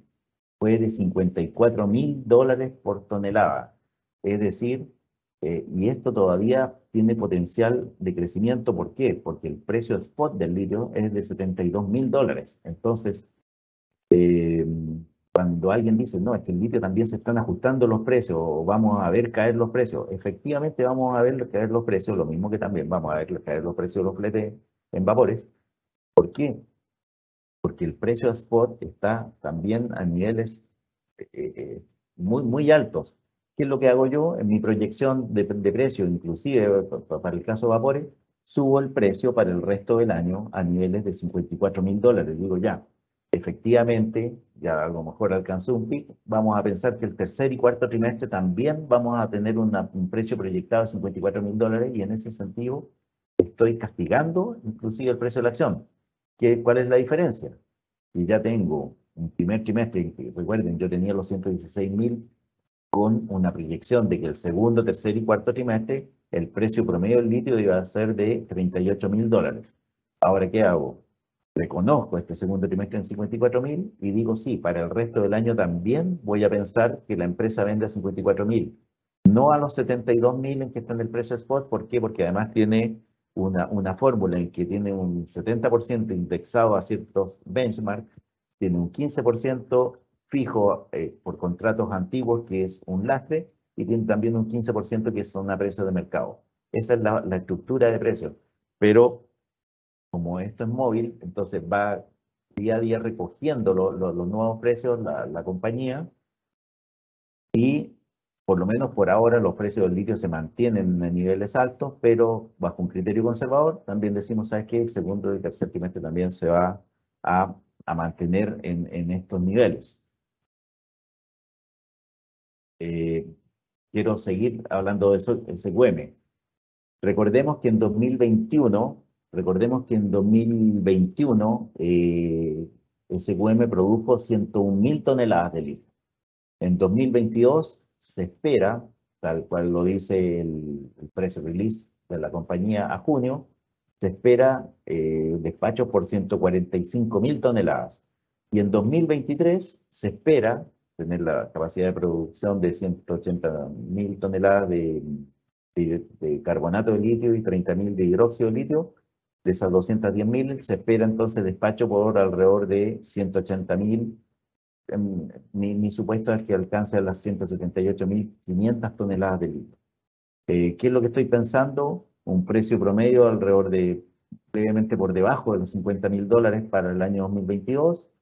fue de $54.000 por tonelada. Es decir, y esto todavía tiene potencial de crecimiento. ¿Por qué? Porque el precio spot del litio es de $72.000. Entonces, cuando alguien dice, no, es que el litio también se están ajustando los precios, o vamos a ver caer los precios, efectivamente vamos a ver caer los precios, lo mismo que también vamos a ver caer los precios de los fletes en vapores. ¿Por qué? Porque el precio spot está también a niveles muy altos. ¿Qué es lo que hago yo? En mi proyección de precio, inclusive para el caso de vapores, subo el precio para el resto del año a niveles de $54.000. Digo, ya, efectivamente, ya a lo mejor alcanzó un pico. Vamos a pensar que el tercer y cuarto trimestre también vamos a tener un precio proyectado de $54.000, y en ese sentido estoy castigando inclusive el precio de la acción. ¿Cuál es la diferencia? Y ya tengo un primer trimestre, recuerden, yo tenía los 116.000 con una proyección de que el segundo, tercer y cuarto trimestre el precio promedio del litio iba a ser de $38.000. Ahora, ¿qué hago? Reconozco este segundo trimestre en 54.000 y digo, sí, para el resto del año también voy a pensar que la empresa vende a 54.000, no a los 72.000 en que está en el precio spot. ¿Por qué? Porque además tiene una fórmula en que tiene un 70% indexado a ciertos benchmarks, tiene un 15% fijo por contratos antiguos, que es un lastre, y tiene también un 15% que son a precio de mercado. Esa es la estructura de precios. Pero como esto es móvil, entonces va día a día recogiendo los nuevos precios la compañía, y por lo menos por ahora los precios del litio se mantienen en niveles altos, pero bajo un criterio conservador, también decimos, ¿sabes qué? El segundo y el tercer trimestre también se va a mantener en estos niveles. Eh, quiero seguir hablando de eso, el SQM. Recordemos que en 2021 SQM produjo 101.000 toneladas de litio. En 2022 se espera, tal cual lo dice el press release de la compañía a junio, se espera despachos por 145.000 toneladas. Y en 2023 se espera tener la capacidad de producción de 180.000 toneladas de carbonato de litio y 30.000 de hidróxido de litio. De esas 210.000 se espera entonces despacho por alrededor de 180.000. Mi supuesto es que alcance a las 178.500 toneladas de litio. ¿Qué es lo que estoy pensando? Un precio promedio alrededor de, levemente por debajo de los $50.000 para el año 2022,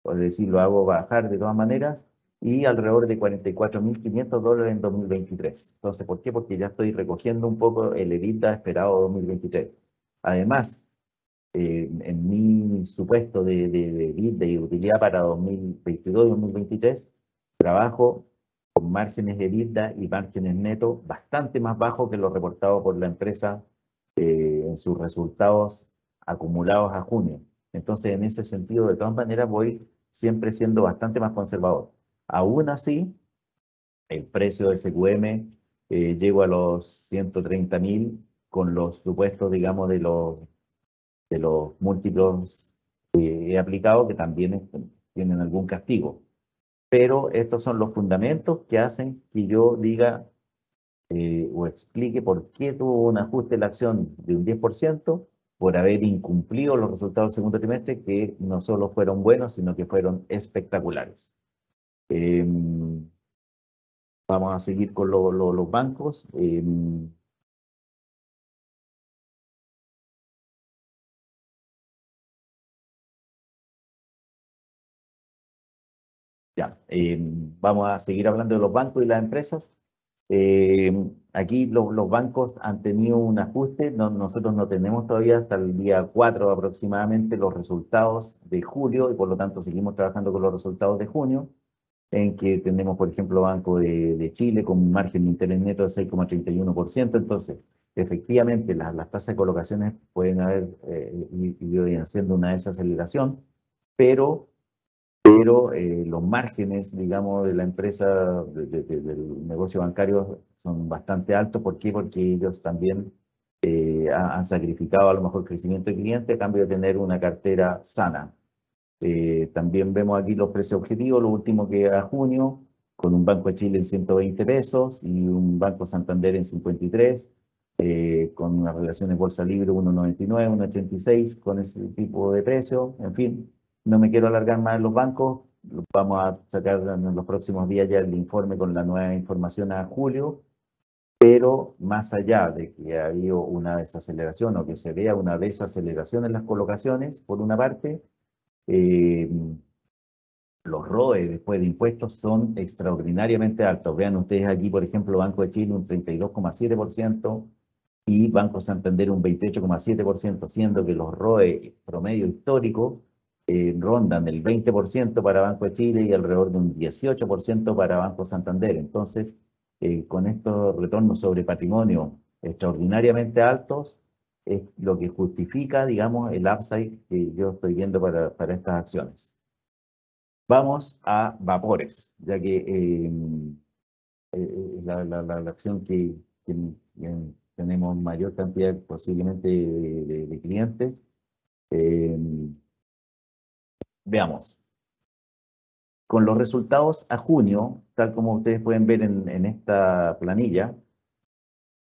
es decir, lo hago bajar de todas maneras, y alrededor de $44.500 en 2023. Entonces, ¿por qué? Porque ya estoy recogiendo un poco el EBITDA esperado 2023. Además, en mi supuesto de EBITDA y de utilidad para 2022 y 2023, trabajo con márgenes de EBITDA y márgenes netos bastante más bajos que los reportados por la empresa en sus resultados acumulados a junio. Entonces, en ese sentido, de todas maneras, voy siempre siendo bastante más conservador. Aún así, el precio del SQM llegó a los 130.000 con los supuestos, digamos, de los múltiplos he aplicado que también tienen algún castigo. Pero estos son los fundamentos que hacen que yo diga o explique por qué tuvo un ajuste en la acción de un 10% por haber incumplido los resultados del segundo trimestre, que no solo fueron buenos, sino que fueron espectaculares. Eh, vamos a seguir con los bancos. Ya, vamos a seguir hablando de los bancos y las empresas. Aquí los bancos han tenido un ajuste, nosotros no tenemos todavía hasta el día 4 aproximadamente los resultados de julio y por lo tanto seguimos trabajando con los resultados de junio, en que tenemos, por ejemplo, Banco de Chile con un margen de interés neto de 6,31%. Entonces, efectivamente, las tasas de colocaciones pueden haber ido haciendo una desaceleración, pero los márgenes, digamos, de la empresa, del negocio bancario son bastante altos. ¿Por qué? Porque ellos también han sacrificado a lo mejor crecimiento de cliente a cambio de tener una cartera sana. También vemos aquí los precios objetivos, lo último que a junio, con un Banco de Chile en 120 pesos y un Banco Santander en 53, con una relación en Bolsa Libre 1,99, 1,86, con ese tipo de precio. En fin, no me quiero alargar más en los bancos, vamos a sacar en los próximos días ya el informe con la nueva información a julio, pero más allá de que ha habido una desaceleración o que se vea una desaceleración en las colocaciones, por una parte, eh, los ROE después de impuestos son extraordinariamente altos. Vean ustedes aquí, por ejemplo, Banco de Chile un 32,7% y Banco Santander un 28,7%, siendo que los ROE promedio histórico rondan el 20% para Banco de Chile y alrededor de un 18% para Banco Santander. Entonces, con estos retornos sobre patrimonio extraordinariamente altos, es lo que justifica, digamos, el upside que yo estoy viendo para estas acciones. Vamos a Vapores, ya que la acción que tenemos mayor cantidad posiblemente de clientes. Eh, veamos, con los resultados a junio, tal como ustedes pueden ver en esta planilla,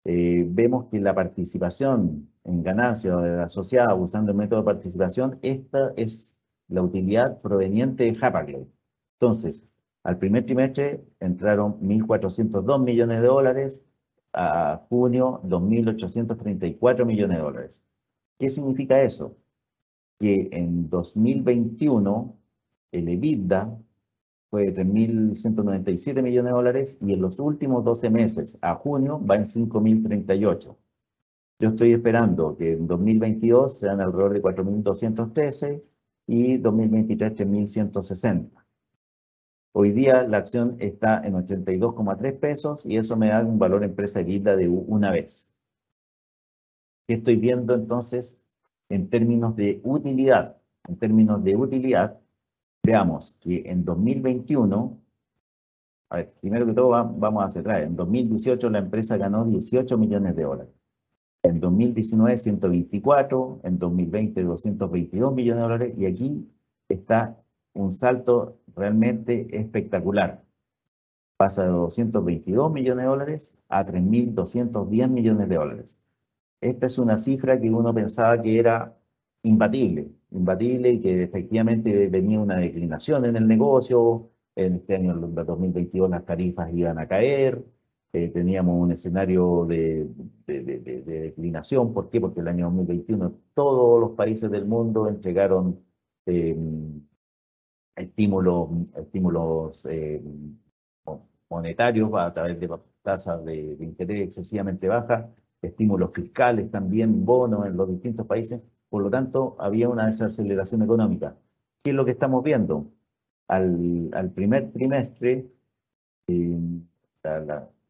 vemos que la participación en ganancias asociada usando el método de participación, esta es la utilidad proveniente de Hapag-Lloyd. Entonces, al primer trimestre entraron 1.402 millones de dólares, a junio 2.834 millones de dólares. ¿Qué significa eso? Que en 2021 el EBITDA fue de 3.197 millones de dólares y en los últimos 12 meses, a junio, va en 5.038. Yo estoy esperando que en 2022 sean alrededor de 4.213 y 2023 3.160. Hoy día la acción está en 82,3 pesos y eso me da un valor empresa EBITDA de una vez. ¿Qué estoy viendo entonces en términos de utilidad? En términos de utilidad, veamos que en 2021, a ver, primero que todo vamos hacia atrás. En 2018 la empresa ganó 18 millones de dólares. En 2019, 124, en 2020, 222 millones de dólares, y aquí está un salto realmente espectacular. Pasa de 222 millones de dólares a 3.210 millones de dólares. Esta es una cifra que uno pensaba que era imbatible y que efectivamente venía una declinación en el negocio. En este año, en 2022, las tarifas iban a caer. Teníamos un escenario de declinación. ¿Por qué? Porque el año 2021 todos los países del mundo entregaron eh, estímulos monetarios a través de tasas de interés excesivamente bajas, estímulos fiscales también, bonos en los distintos países. Por lo tanto, había una desaceleración económica. ¿Qué es lo que estamos viendo? Al primer trimestre, eh,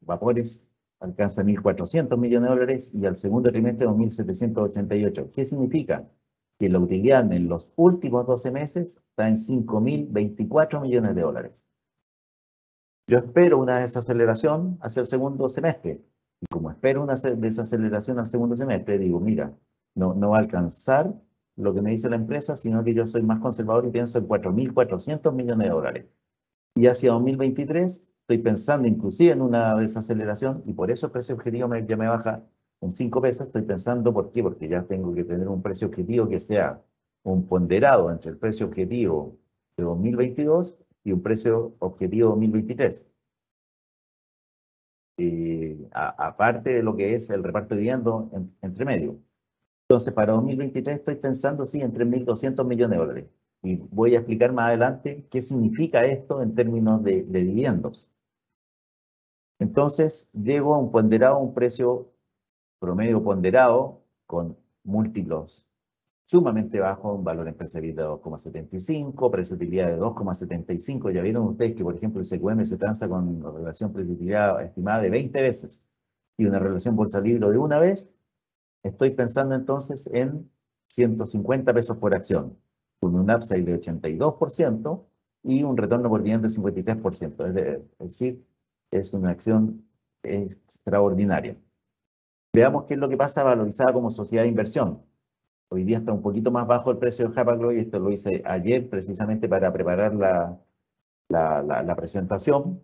Vapores alcanza 1.400 millones de dólares y al segundo trimestre 2.788. ¿Qué significa? Que la utilidad en los últimos 12 meses está en 5.024 millones de dólares. Yo espero una desaceleración hacia el segundo semestre. Y como espero una desaceleración al segundo semestre, digo, mira, no va a alcanzar lo que me dice la empresa, sino que yo soy más conservador y pienso en 4.400 millones de dólares. Y hacia 2023 estoy pensando inclusive en una desaceleración y por eso el precio objetivo ya me baja en 5 pesos. Estoy pensando, ¿por qué? Porque ya tengo que tener un precio objetivo que sea un ponderado entre el precio objetivo de 2022 y un precio objetivo 2023. Aparte de lo que es el reparto de dividendos entre medio. Entonces, para 2023 estoy pensando, sí, en 3.200 millones de dólares. Y voy a explicar más adelante qué significa esto en términos de dividendos. Entonces, llego a un ponderado, un precio promedio ponderado con múltiplos sumamente bajos, un valor empresarial de 2,75, precio de utilidad de 2,75. Ya vieron ustedes que, por ejemplo, el CQM se transa con una relación precio-utilidad estimada de 20 veces y una relación bolsa-libro de una vez. Estoy pensando entonces en 150 pesos por acción, con un upside de 82% y un retorno por dividendo de 53%. Es decir, es una acción extraordinaria. Veamos qué es lo que pasa valorizada como sociedad de inversión. Hoy día está un poquito más bajo el precio de Hapag-Lloyd, esto lo hice ayer precisamente para preparar la presentación.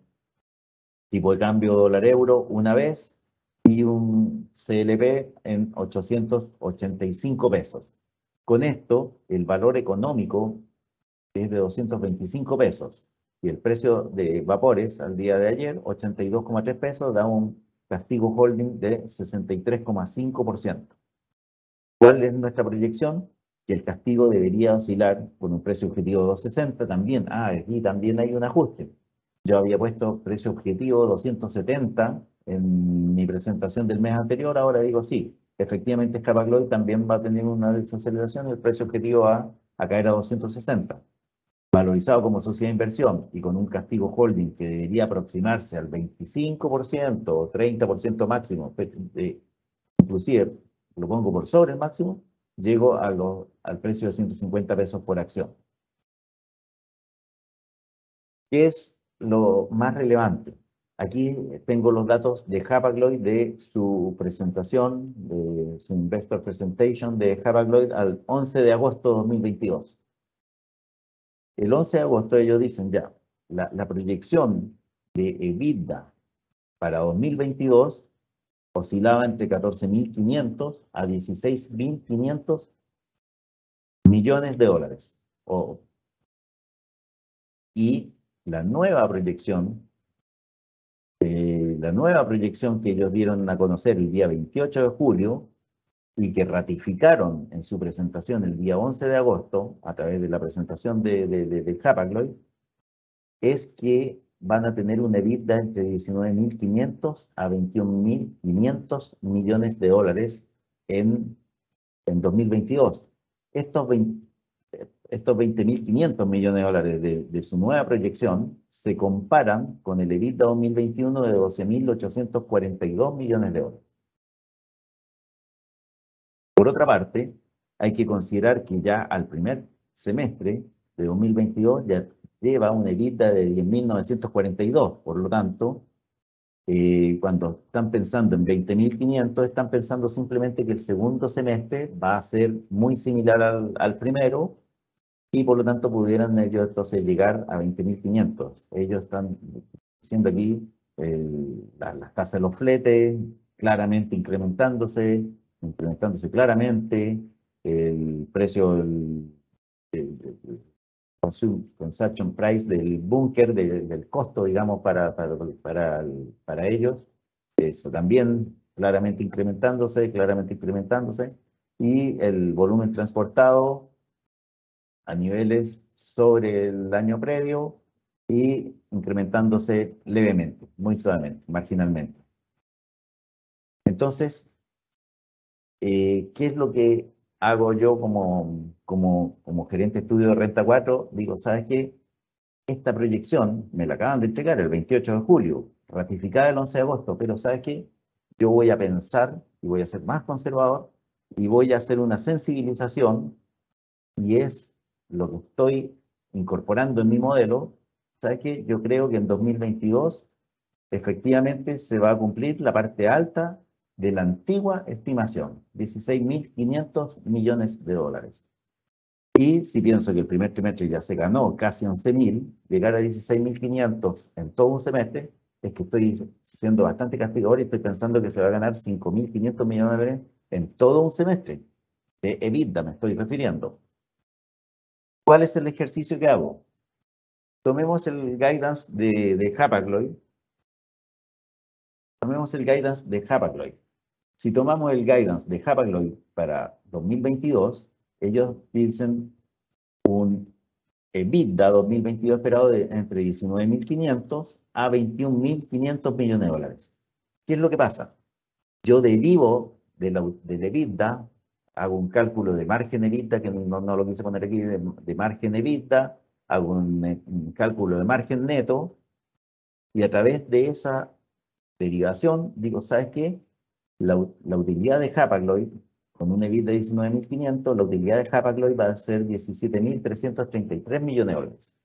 Tipo de cambio dólar-euro una vez y un CLP en 885 pesos. Con esto, el valor económico es de 225 pesos y el precio de Vapores al día de ayer, 82,3 pesos, da un castigo holding de 63,5%. ¿Cuál es nuestra proyección? Que el castigo debería oscilar con un precio objetivo de 260 también. Aquí también hay un ajuste. Yo había puesto precio objetivo 270 en mi presentación del mes anterior, ahora digo sí, efectivamente Hapag-Lloyd también va a tener una desaceleración y el precio objetivo va a caer a 260. Valorizado como sociedad de inversión y con un castigo holding que debería aproximarse al 25% o 30% máximo, inclusive lo pongo por sobre el máximo, llego al precio de 150 pesos por acción. ¿Qué es lo más relevante? Aquí tengo los datos de Hapag-Lloyd de su presentación, de su Investor Presentation de Hapag-Lloyd al 11 de agosto de 2022. El 11 de agosto ellos dicen ya, la proyección de EBITDA para 2022 oscilaba entre 14.500 a 16.500 millones de dólares. Y la nueva proyección que ellos dieron a conocer el día 28 de julio y que ratificaron en su presentación el día 11 de agosto a través de la presentación de Hapag-Lloyd, es que van a tener una EBITDA entre 19.500 a 21.500 millones de dólares en 2022. Estos 20.500 millones de dólares de su nueva proyección se comparan con el EBITDA 2021 de 12.842 millones de dólares. Por otra parte, hay que considerar que ya al primer semestre de 2022 ya lleva una EBITDA de 10.942, por lo tanto, cuando están pensando en 20.500, están pensando simplemente que el segundo semestre va a ser muy similar al primero y por lo tanto pudieran ellos entonces llegar a 20.500. Ellos están diciendo aquí las tasas de los fletes claramente incrementándose claramente, el precio del consumption price del búnker, del costo, digamos, para ellos, eso también claramente incrementándose, y el volumen transportado a niveles sobre el año previo y incrementándose levemente, muy suavemente, marginalmente. Entonces, ¿qué es lo que hago yo como gerente de estudio de Renta 4? Digo, ¿sabes qué? Esta proyección me la acaban de entregar el 28 de julio, ratificada el 11 de agosto, pero ¿sabes qué? Yo voy a pensar y voy a ser más conservador y voy a hacer una sensibilización y es lo que estoy incorporando en mi modelo. ¿Sabes qué? Yo creo que en 2022 efectivamente se va a cumplir la parte alta de la antigua estimación, 16.500 millones de dólares. Y si pienso que el primer trimestre ya se ganó casi 11.000, llegar a 16.500 en todo un semestre, es que estoy siendo bastante castigador y estoy pensando que se va a ganar 5.500 millones de dólares en todo un semestre. De EBITDA me estoy refiriendo. ¿Cuál es el ejercicio que hago? Tomemos el guidance de Hapag-Lloyd. Si tomamos el guidance de Hapag-Lloyd para 2022, ellos dicen un EBITDA 2022 esperado de entre 19.500 a 21.500 millones de dólares. ¿Qué es lo que pasa? Yo derivo del EBITDA, hago un cálculo de margen EBITDA, que no lo quise poner aquí, de margen EBITDA, hago un cálculo de margen neto, y a través de esa derivación digo, ¿sabes qué? La utilidad de Hapag-Lloyd, con un EBITDA de 19.500, la utilidad de Hapag-Lloyd va a ser 17.333 millones de dólares.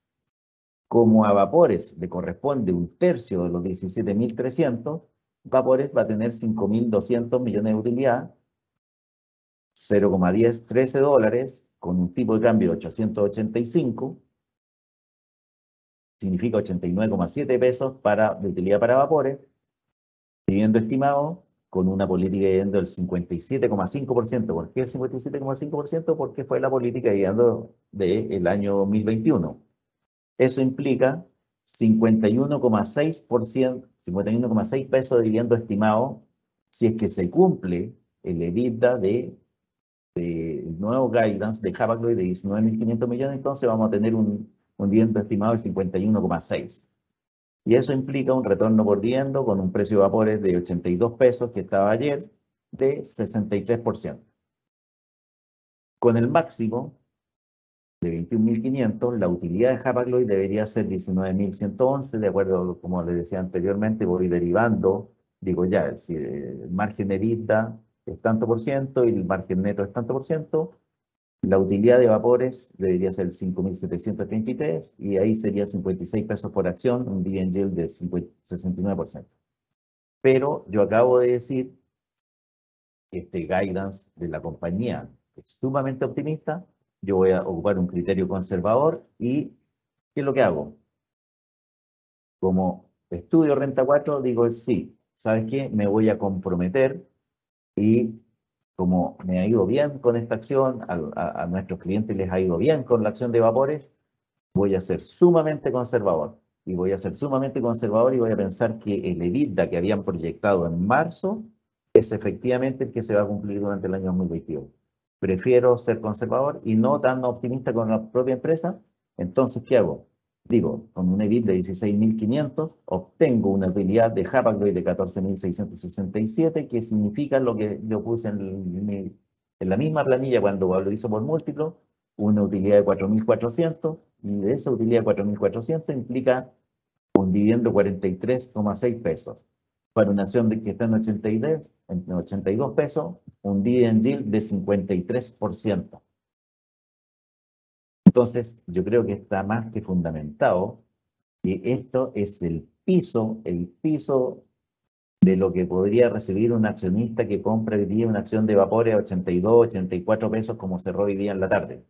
Como a Vapores le corresponde un tercio de los 17.300, Vapores va a tener 5.200 millones de utilidad, 0,1013 dólares, con un tipo de cambio de 885, significa 89,7 pesos de utilidad para Vapores, dividendo estimado con una política de dividendo del 57,5%. ¿Por qué el 57,5%? Porque fue la política de dividendo del año 2021. Eso implica 51,6%, 51,6 pesos de dividendo estimado si es que se cumple el EBITDA del nuevo guidance de Hapag-Lloyd de 19.500 millones, entonces vamos a tener un dividendo estimado de 51,6. Y eso implica un retorno por dividendo con un precio de Vapores de 82 pesos que estaba ayer de 63%. Con el máximo de 21.500, la utilidad de Hapag-Lloyd debería ser 19.111, de acuerdo a como les decía anteriormente, voy derivando, digo ya, el margen de EBITDA es tanto por ciento y el margen neto es tanto por ciento, la utilidad de Vapores debería ser 5.733 y ahí sería 56 pesos por acción, un dividend yield de 69%. Pero yo acabo de decir que este guidance de la compañía es sumamente optimista. Yo voy a ocupar un criterio conservador y ¿qué es lo que hago? Como estudio Renta 4, digo sí, ¿sabes qué? Me voy a comprometer y como me ha ido bien con esta acción, a nuestros clientes les ha ido bien con la acción de Vapores, voy a ser sumamente conservador. Y voy a ser sumamente conservador y voy a pensar que el EBITDA que habían proyectado en marzo es efectivamente el que se va a cumplir durante el año 2021. Prefiero ser conservador y no tan optimista con la propia empresa. Entonces, ¿qué hago? Digo, con un EBIT de 16.500, obtengo una utilidad de Hapag-Lloyd de 14.667, que significa lo que yo puse en la misma planilla cuando lo hizo por múltiplo, una utilidad de 4.400, y de esa utilidad de 4.400 implica un dividendo 43,6 pesos. Para una acción que está en 82 pesos, un dividend yield de 53%. Entonces, yo creo que está más que fundamentado que esto es el piso de lo que podría recibir un accionista que compra hoy día una acción de Vapores a 82, 84 pesos, como cerró hoy día en la tarde.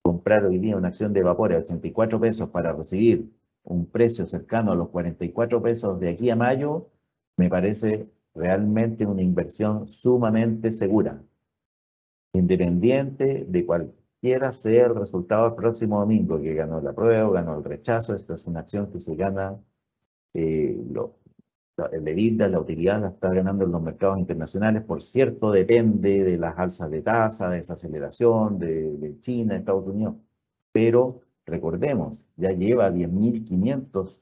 Comprar hoy día una acción de Vapores a 84 pesos para recibir un precio cercano a los 44 pesos de aquí a mayo, me parece realmente una inversión sumamente segura, independiente de cualquiera sea el resultado el próximo domingo, que ganó la prueba, ganó el rechazo. Esto es una acción que se gana, eh, lo, el EBITDA, la utilidad la está ganando en los mercados internacionales. Por cierto, depende de las alzas de tasa, de desaceleración de China, Estados Unidos. Pero recordemos, ya lleva 10.500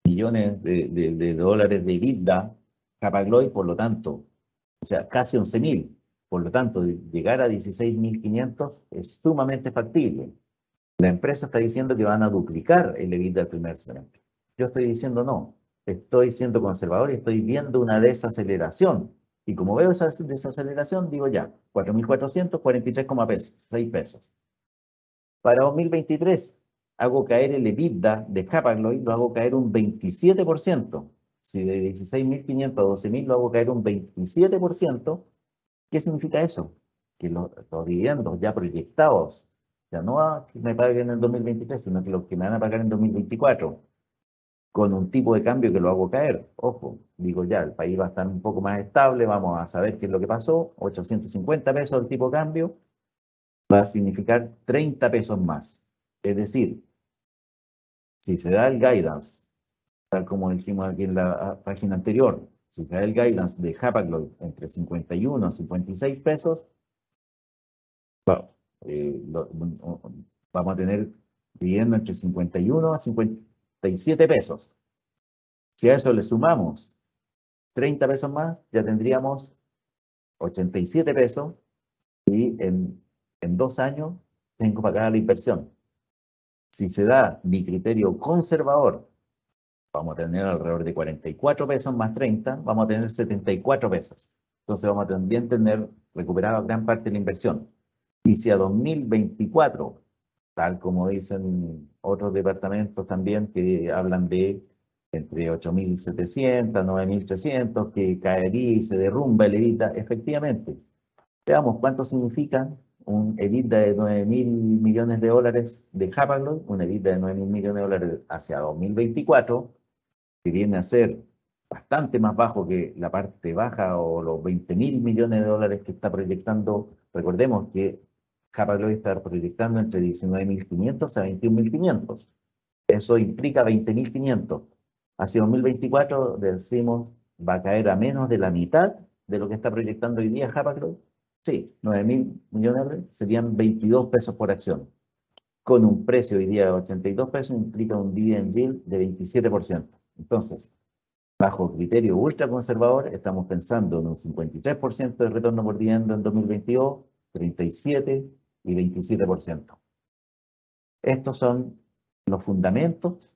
millones de dólares de EBITDA Hapag-Lloyd, por lo tanto, o sea, casi 11.000. Por lo tanto, llegar a 16.500 es sumamente factible. La empresa está diciendo que van a duplicar el EBITDA del primer semestre. Yo estoy diciendo no. Estoy siendo conservador y estoy viendo una desaceleración. Y como veo esa desaceleración, digo ya, 4.443,6 pesos. Para 2023, hago caer el EBITDA de Hapag-Lloyd, lo hago caer un 27%. Si de 16.500 a 12.000 lo hago caer un 27%, ¿qué significa eso? Que los dividendos ya proyectados, ya no que me paguen en el 2023, sino que los que me van a pagar en 2024, con un tipo de cambio que lo hago caer. Ojo, digo ya, el país va a estar un poco más estable, vamos a saber qué es lo que pasó, 850 pesos el tipo de cambio, va a significar 30 pesos más. Es decir, si se da el guidance, tal como dijimos aquí en la página anterior, si se da el guidance de Hapag-Lloyd entre 51 y 56 pesos, bueno, vamos a tener dividendo entre 51 a 57 pesos. Si a eso le sumamos 30 pesos más, ya tendríamos 87 pesos y en 2 años tengo pagada la inversión. Si se da mi criterio conservador, vamos a tener alrededor de 44 pesos más 30, vamos a tener 74 pesos. Entonces vamos a también tener recuperado gran parte de la inversión. Y si a 2024, tal como dicen otros departamentos también que hablan de entre 8.700, 9.300, que caería y se derrumba el EBITDA, efectivamente. Veamos cuánto significa un EBITDA de 9.000 millones de dólares de Hapag-Lloyd, un EBITDA de 9.000 millones de dólares hacia 2024, que viene a ser bastante más bajo que la parte baja o los 20.000 millones de dólares que está proyectando. Recordemos que Hapag-Lloyd está proyectando entre 19.500 a 21.500. Eso implica 20.500. Hacia 2024, decimos, va a caer a menos de la mitad de lo que está proyectando hoy día Hapag-Lloyd. Sí, 9.000 millones de dólares serían 22 pesos por acción. Con un precio hoy día de 82 pesos implica un dividend yield de 27%. Entonces, bajo criterio ultra conservador, estamos pensando en un 53% de retorno por dividendo en 2022, 37% y 27%. Estos son los fundamentos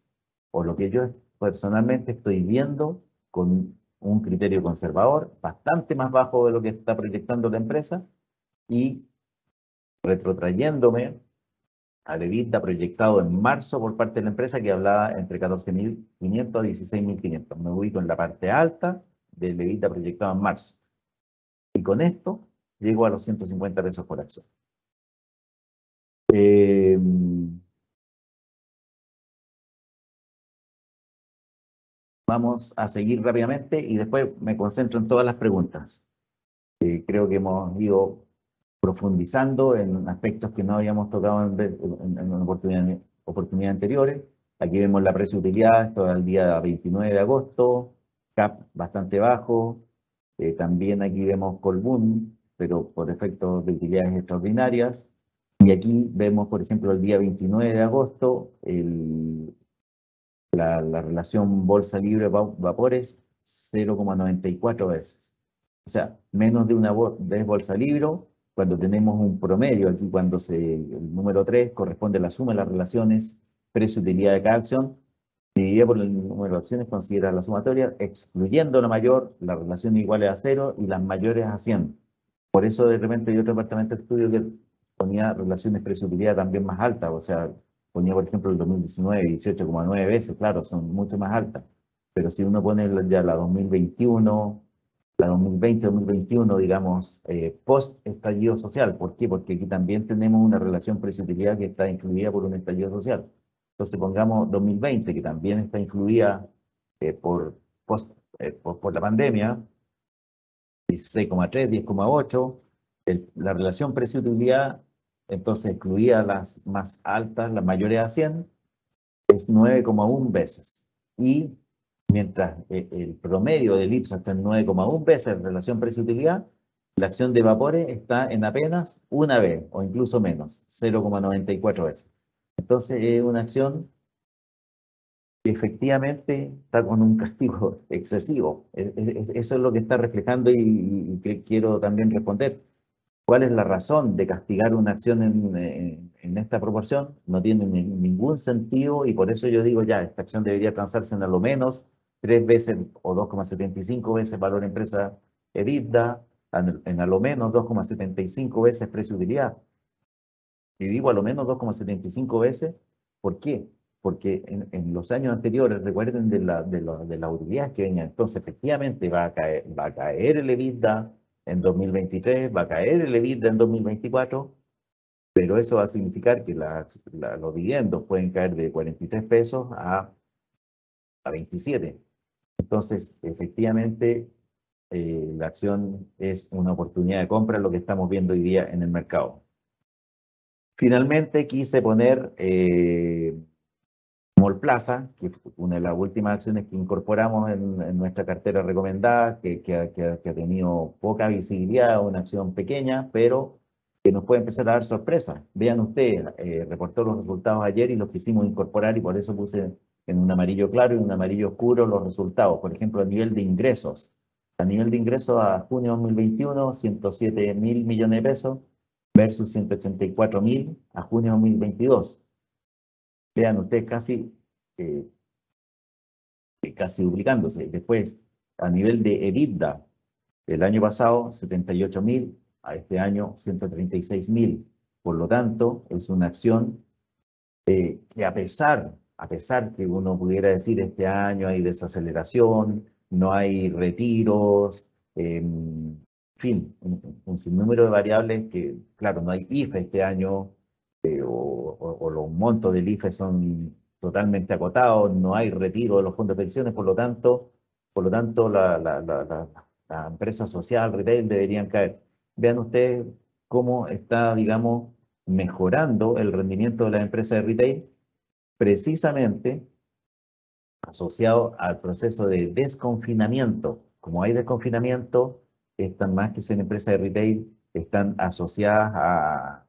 o lo que yo personalmente estoy viendo con un criterio conservador, bastante más bajo de lo que está proyectando la empresa y retrotrayéndome al EBITDA proyectado en marzo por parte de la empresa que hablaba entre 14.500 a 16.500. Me ubico en la parte alta del EBITDA proyectado en marzo. Y con esto llego a los 150 pesos por acción. Vamos a seguir rápidamente y después me concentro en todas las preguntas. Creo que hemos ido profundizando en aspectos que no habíamos tocado en oportunidades anteriores. Aquí vemos la precio-utilidad, esto es al día 29 de agosto, CAP bastante bajo. También aquí vemos Colbún, pero por efectos de utilidades extraordinarias. Y aquí vemos, por ejemplo, el día 29 de agosto, la relación bolsa libre vapores 0,94 veces. O sea, menos de una vez bolsa libre, cuando tenemos un promedio aquí, el número 3 corresponde a la suma de las relaciones precio-utilidad de cada acción, dividida por el número de acciones, considera la sumatoria, excluyendo la mayor, las relaciones iguales a 0 y las mayores a 100. Por eso de repente hay otro departamento de estudio que ponía relaciones precio-utilidad también más altas, o sea, ponía por ejemplo el 2019 18,9 veces, claro, son mucho más altas, pero si uno pone ya la 2021, la 2020-2021, digamos, post estallido social, ¿por qué? Porque aquí también tenemos una relación precio-utilidad que está incluida por un estallido social. Entonces pongamos 2020, que también está incluida por la pandemia, 16,3, 10,8, la relación precio-utilidad, entonces excluía las más altas, las mayores a 100, es 9,1 veces. Y mientras el promedio del IPSA está en 9,1 veces en relación precio-utilidad, la acción de vapores está en apenas una vez, o incluso menos, 0,94 veces. Entonces es una acción que efectivamente está con un castigo excesivo. Eso es lo que está reflejando y que quiero también responder. ¿Cuál es la razón de castigar una acción en esta proporción? No tiene ningún sentido y por eso yo digo ya, esta acción debería transarse en a lo menos 3 veces o 2,75 veces valor empresa EBITDA, en a lo menos 2,75 veces precio-utilidad. Y digo a lo menos 2,75 veces, ¿por qué? Porque en los años anteriores, recuerden de las utilidades que venían, entonces efectivamente va a caer el EBITDA en 2023, va a caer el EBITDA en 2024, pero eso va a significar que los dividendos pueden caer de 43 pesos a 27. Entonces, efectivamente, la acción es una oportunidad de compra, lo que estamos viendo hoy día en el mercado. Finalmente quise poner Mallplaza, que fue una de las últimas acciones que incorporamos en nuestra cartera recomendada, que ha tenido poca visibilidad, una acción pequeña, pero que nos puede empezar a dar sorpresas. Vean ustedes, reportó los resultados ayer y los quisimos incorporar y por eso puse en un amarillo claro y en un amarillo oscuro los resultados. Por ejemplo, a nivel de ingresos. A nivel de ingresos a junio de 2021, 107.000 millones de pesos versus 184.000 a junio de 2022. Vean ustedes eh, casi duplicándose. Después, a nivel de EBITDA, el año pasado 78.000, a este año 136.000. Por lo tanto, es una acción que a pesar que uno pudiera decir este año hay desaceleración, no hay retiros, en fin, un sinnúmero de variables que, claro, no hay IFE este año, o los montos del IFE son totalmente acotados, no hay retiro de los fondos de pensiones, por lo tanto la empresa social, retail, deberían caer. Vean ustedes cómo está, digamos, mejorando el rendimiento de las empresas de retail, precisamente asociado al proceso de desconfinamiento. Como hay desconfinamiento, están más que ser empresas de retail, están asociadas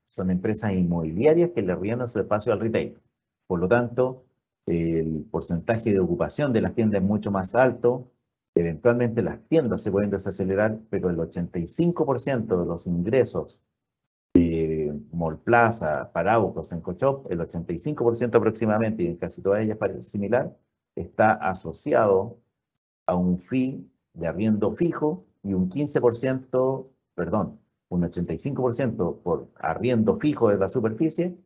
son empresas inmobiliarias que le arriendan su espacio al retail. Por lo tanto, el porcentaje de ocupación de las tiendas es mucho más alto. Eventualmente las tiendas se pueden desacelerar, pero el 85% de los ingresos Mallplaza, Paraucos, Encochop, el 85% aproximadamente, y en casi todas ellas parece similar, está asociado a un fee de arriendo fijo y un 15%, perdón, un 85% por arriendo fijo de la superficie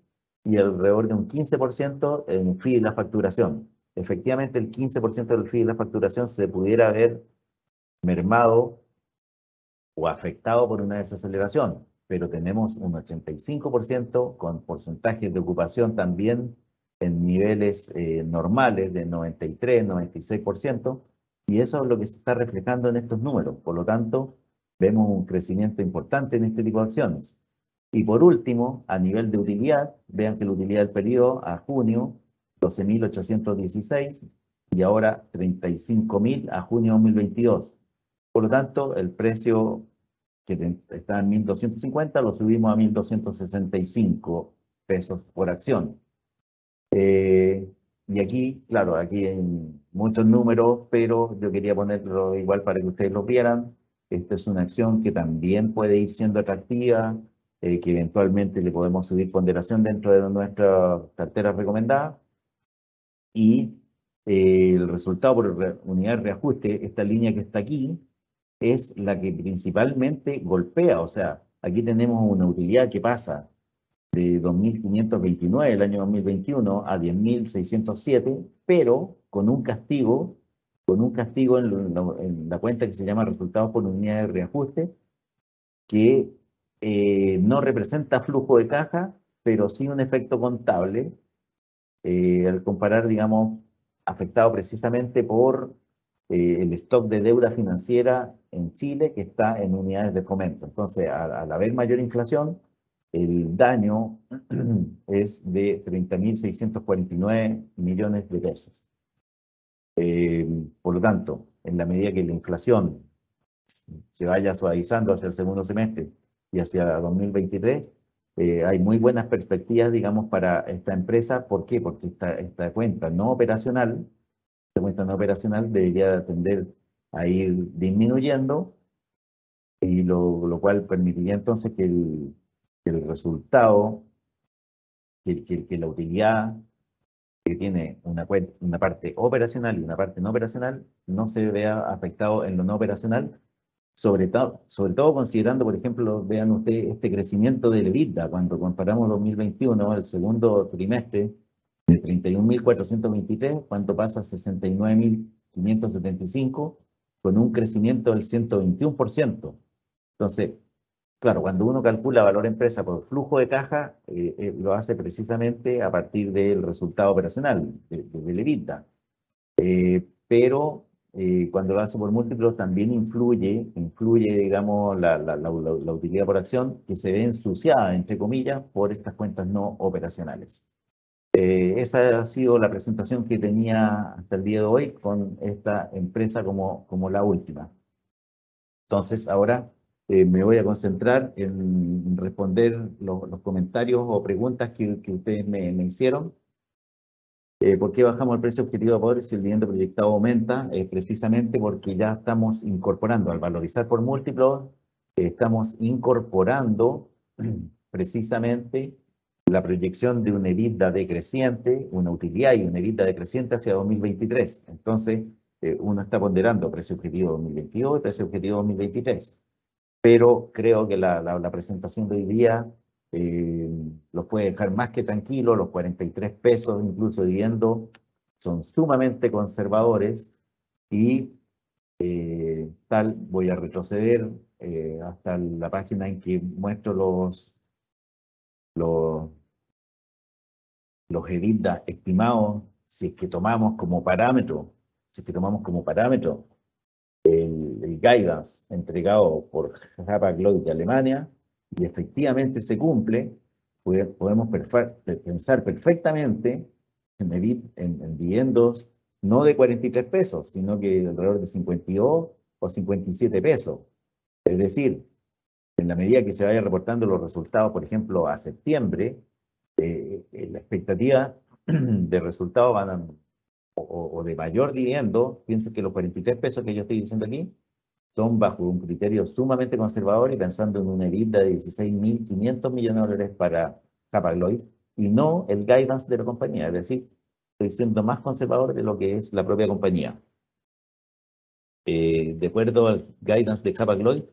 y alrededor de un 15% en fee de la facturación. Efectivamente, el 15% del fee de la facturación se pudiera haber mermado o afectado por una desaceleración, pero tenemos un 85% con porcentajes de ocupación también en niveles normales de 93, 96%, y eso es lo que se está reflejando en estos números. Por lo tanto, vemos un crecimiento importante en este tipo de acciones. Y por último, a nivel de utilidad, vean que la utilidad del periodo a junio, 12.816, y ahora 35.000 a junio de 2022. Por lo tanto, el precio estaba en 1.250, lo subimos a 1.265 pesos por acción. Y aquí, claro, aquí hay muchos números, pero yo quería ponerlo igual para que ustedes lo vieran. Esta es una acción que también puede ir siendo atractiva, que eventualmente le podemos subir ponderación dentro de nuestra cartera recomendada. Y el resultado por unidad de reajuste, esta línea que está aquí, es la que principalmente golpea. O sea, aquí tenemos una utilidad que pasa de 2.529 el año 2021 a 10.607, pero con un castigo en la cuenta que se llama resultados por unidad de reajuste, que no representa flujo de caja, pero sí un efecto contable, al comparar, digamos, afectado precisamente por el stock de deuda financiera en Chile, que está en unidades de fomento. Entonces, al haber mayor inflación, el daño es de 30.649 millones de pesos. Por lo tanto, en la medida que la inflación se vaya suavizando hacia el segundo semestre y hacia 2023, hay muy buenas perspectivas, digamos, para esta empresa. ¿Por qué? Porque esta cuenta no operacional, debería tender a ir disminuyendo, y lo cual permitiría entonces que el resultado, que la utilidad que tiene una parte operacional y una parte no operacional, no se vea afectado en lo no operacional, sobre todo considerando, por ejemplo, vean ustedes este crecimiento del EBITDA, cuando comparamos 2021, el segundo trimestre, de 31.423, cuando pasa a 69.575, con un crecimiento del 121%. Entonces, claro, cuando uno calcula valor empresa por flujo de caja, lo hace precisamente a partir del resultado operacional, del EBITDA. Pero cuando lo hace por múltiplos también influye, digamos, la utilidad por acción, que se ve ensuciada, entre comillas, por estas cuentas no operacionales. Esa ha sido la presentación que tenía hasta el día de hoy con esta empresa como la última. Entonces, ahora me voy a concentrar en responder los comentarios o preguntas que ustedes me hicieron. ¿Por qué bajamos el precio objetivo de poder si el dividendo proyectado aumenta? Precisamente porque ya estamos incorporando, al valorizar por múltiplos, estamos incorporando precisamente la proyección de una EBITDA decreciente, una utilidad y una EBITDA decreciente hacia 2023. Entonces, uno está ponderando precio objetivo 2022 y precio objetivo 2023. Pero creo que la presentación de hoy día los puede dejar más que tranquilos. Los 43 pesos, incluso dividendo, son sumamente conservadores, y voy a retroceder hasta la página en que muestro los, los EBITDA estimados, si es que tomamos como parámetro, el guidance entregado por Hapag-Lloyd de Alemania, y efectivamente se cumple. Podemos pensar perfectamente en dividendos no de 43 pesos, sino que de alrededor de 52 o 57 pesos. Es decir, en la medida que se vaya reportando los resultados, por ejemplo, a septiembre, la expectativa de resultados o de mayor dividendo. Piensen que los 43 pesos que yo estoy diciendo aquí son bajo un criterio sumamente conservador y pensando en una EBITDA de 16.500 millones de dólares para Hapag-Lloyd, y no el guidance de la compañía. Es decir, estoy siendo más conservador de lo que es la propia compañía. De acuerdo al guidance de Hapag-Lloyd,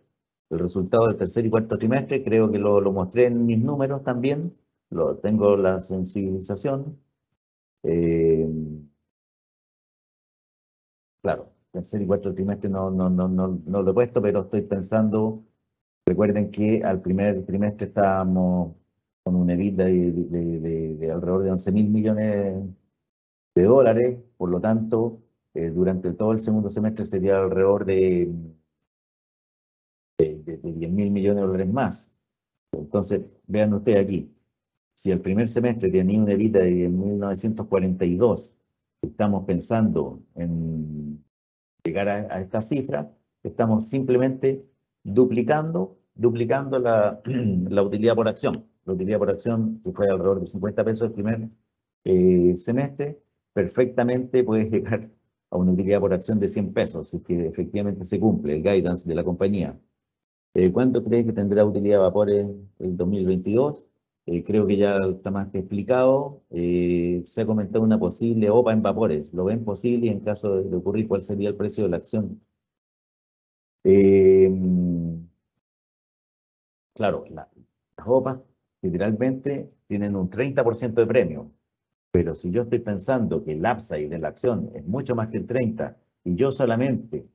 el resultado del tercer y cuarto trimestre, creo que lo mostré en mis números también, tengo la sensibilización. Claro, tercer y cuarto trimestre no lo he puesto, pero estoy pensando. Recuerden que al primer trimestre estábamos con una EBITDA de alrededor de 11.000 millones de dólares. Por lo tanto, durante todo el segundo semestre sería alrededor de 10.000 millones de dólares más. Entonces, vean ustedes aquí, si el primer semestre tenía una EBITDA de 10.942, estamos pensando en llegar a esta cifra, estamos simplemente duplicando duplicando la utilidad por acción. La utilidad por acción, que fue alrededor de 50 pesos el primer semestre, perfectamente puede llegar a una utilidad por acción de 100 pesos, si es que efectivamente se cumple el guidance de la compañía. ¿Cuánto crees que tendrá utilidad de vapores el 2022? Creo que ya está más que explicado. Se ha comentado una posible OPA en vapores. ¿Lo ven posible? Y en caso de ocurrir, ¿cuál sería el precio de la acción? Eh, claro, las OPAs generalmente tienen un 30% de premio, pero si yo estoy pensando que el upside de la acción es mucho más que el 30 y yo solamente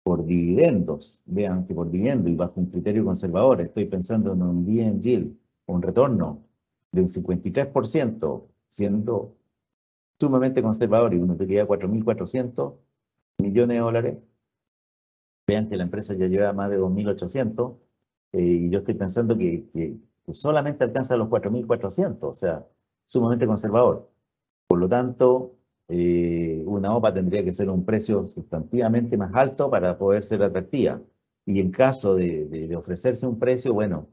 por dividendos, vean que por dividendo y bajo un criterio conservador, estoy pensando en un dividend yield, un retorno de un 53%, siendo sumamente conservador y una utilidad de 4.400 millones de dólares. Vean que la empresa ya lleva más de 2.800 y yo estoy pensando que solamente alcanza los 4.400, o sea, sumamente conservador. Por lo tanto, una OPA tendría que ser un precio sustantivamente más alto para poder ser atractiva. Y en caso de ofrecerse un precio, bueno,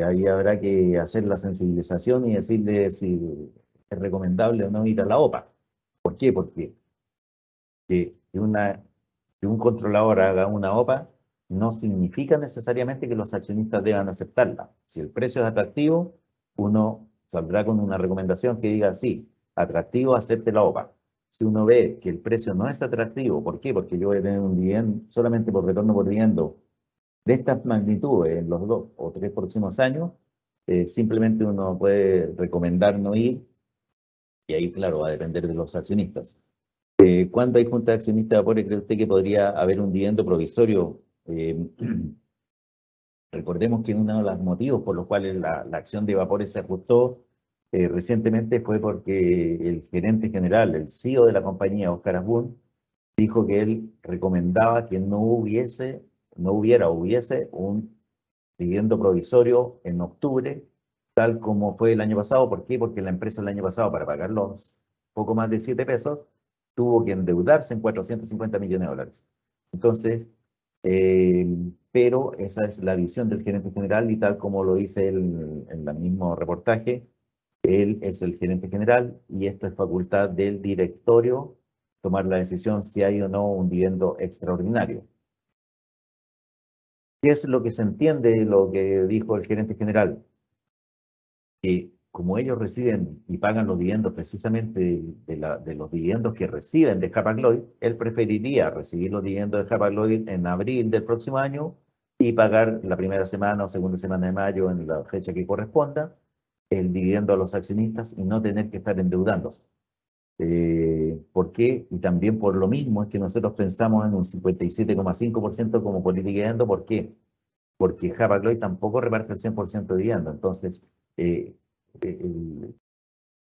ahí habrá que hacer la sensibilización y decirle si es recomendable o no ir a la OPA. ¿Por qué? Porque que un controlador haga una OPA no significa necesariamente que los accionistas deban aceptarla. Si el precio es atractivo, uno saldrá con una recomendación que diga, sí, atractivo, acepte la OPA. Si uno ve que el precio no es atractivo, ¿por qué? Porque yo voy a tener un dividendo solamente por retorno por dividendo de estas magnitudes en los 2 o 3 próximos años, simplemente uno puede recomendar no ir y ahí, claro, va a depender de los accionistas. ¿Cuándo hay junta de accionistas de vapores, cree usted que podría haber un dividendo provisorio? Recordemos que uno de los motivos por los cuales la acción de vapores se ajustó recientemente fue porque el gerente general, el CEO de la compañía, Oscar Asbun, dijo que él recomendaba que no hubiese un dividendo provisorio en octubre, tal como fue el año pasado. ¿Por qué? Porque la empresa el año pasado, para pagar los poco más de 7 pesos, tuvo que endeudarse en 450 millones de dólares. Entonces, eh, pero esa es la visión del gerente general y tal como lo dice él en el mismo reportaje, él es el gerente general y esto es facultad del directorio tomar la decisión si hay o no un dividendo extraordinario. ¿Qué es lo que se entiende de lo que dijo el gerente general? Que como ellos reciben y pagan los dividendos precisamente de los dividendos que reciben de Hapag-Lloyd, él preferiría recibir los dividendos de Hapag-Lloyd en abril del próximo año y pagar la primera semana o segunda semana de mayo en la fecha que corresponda el dividendo a los accionistas y no tener que estar endeudándose. ¿Por qué? Y también por lo mismo es que nosotros pensamos en un 57,5% como política de dividendo. ¿Por qué? Porque Hapag-Lloyd tampoco reparte el 100% de dividendo. Entonces, eh,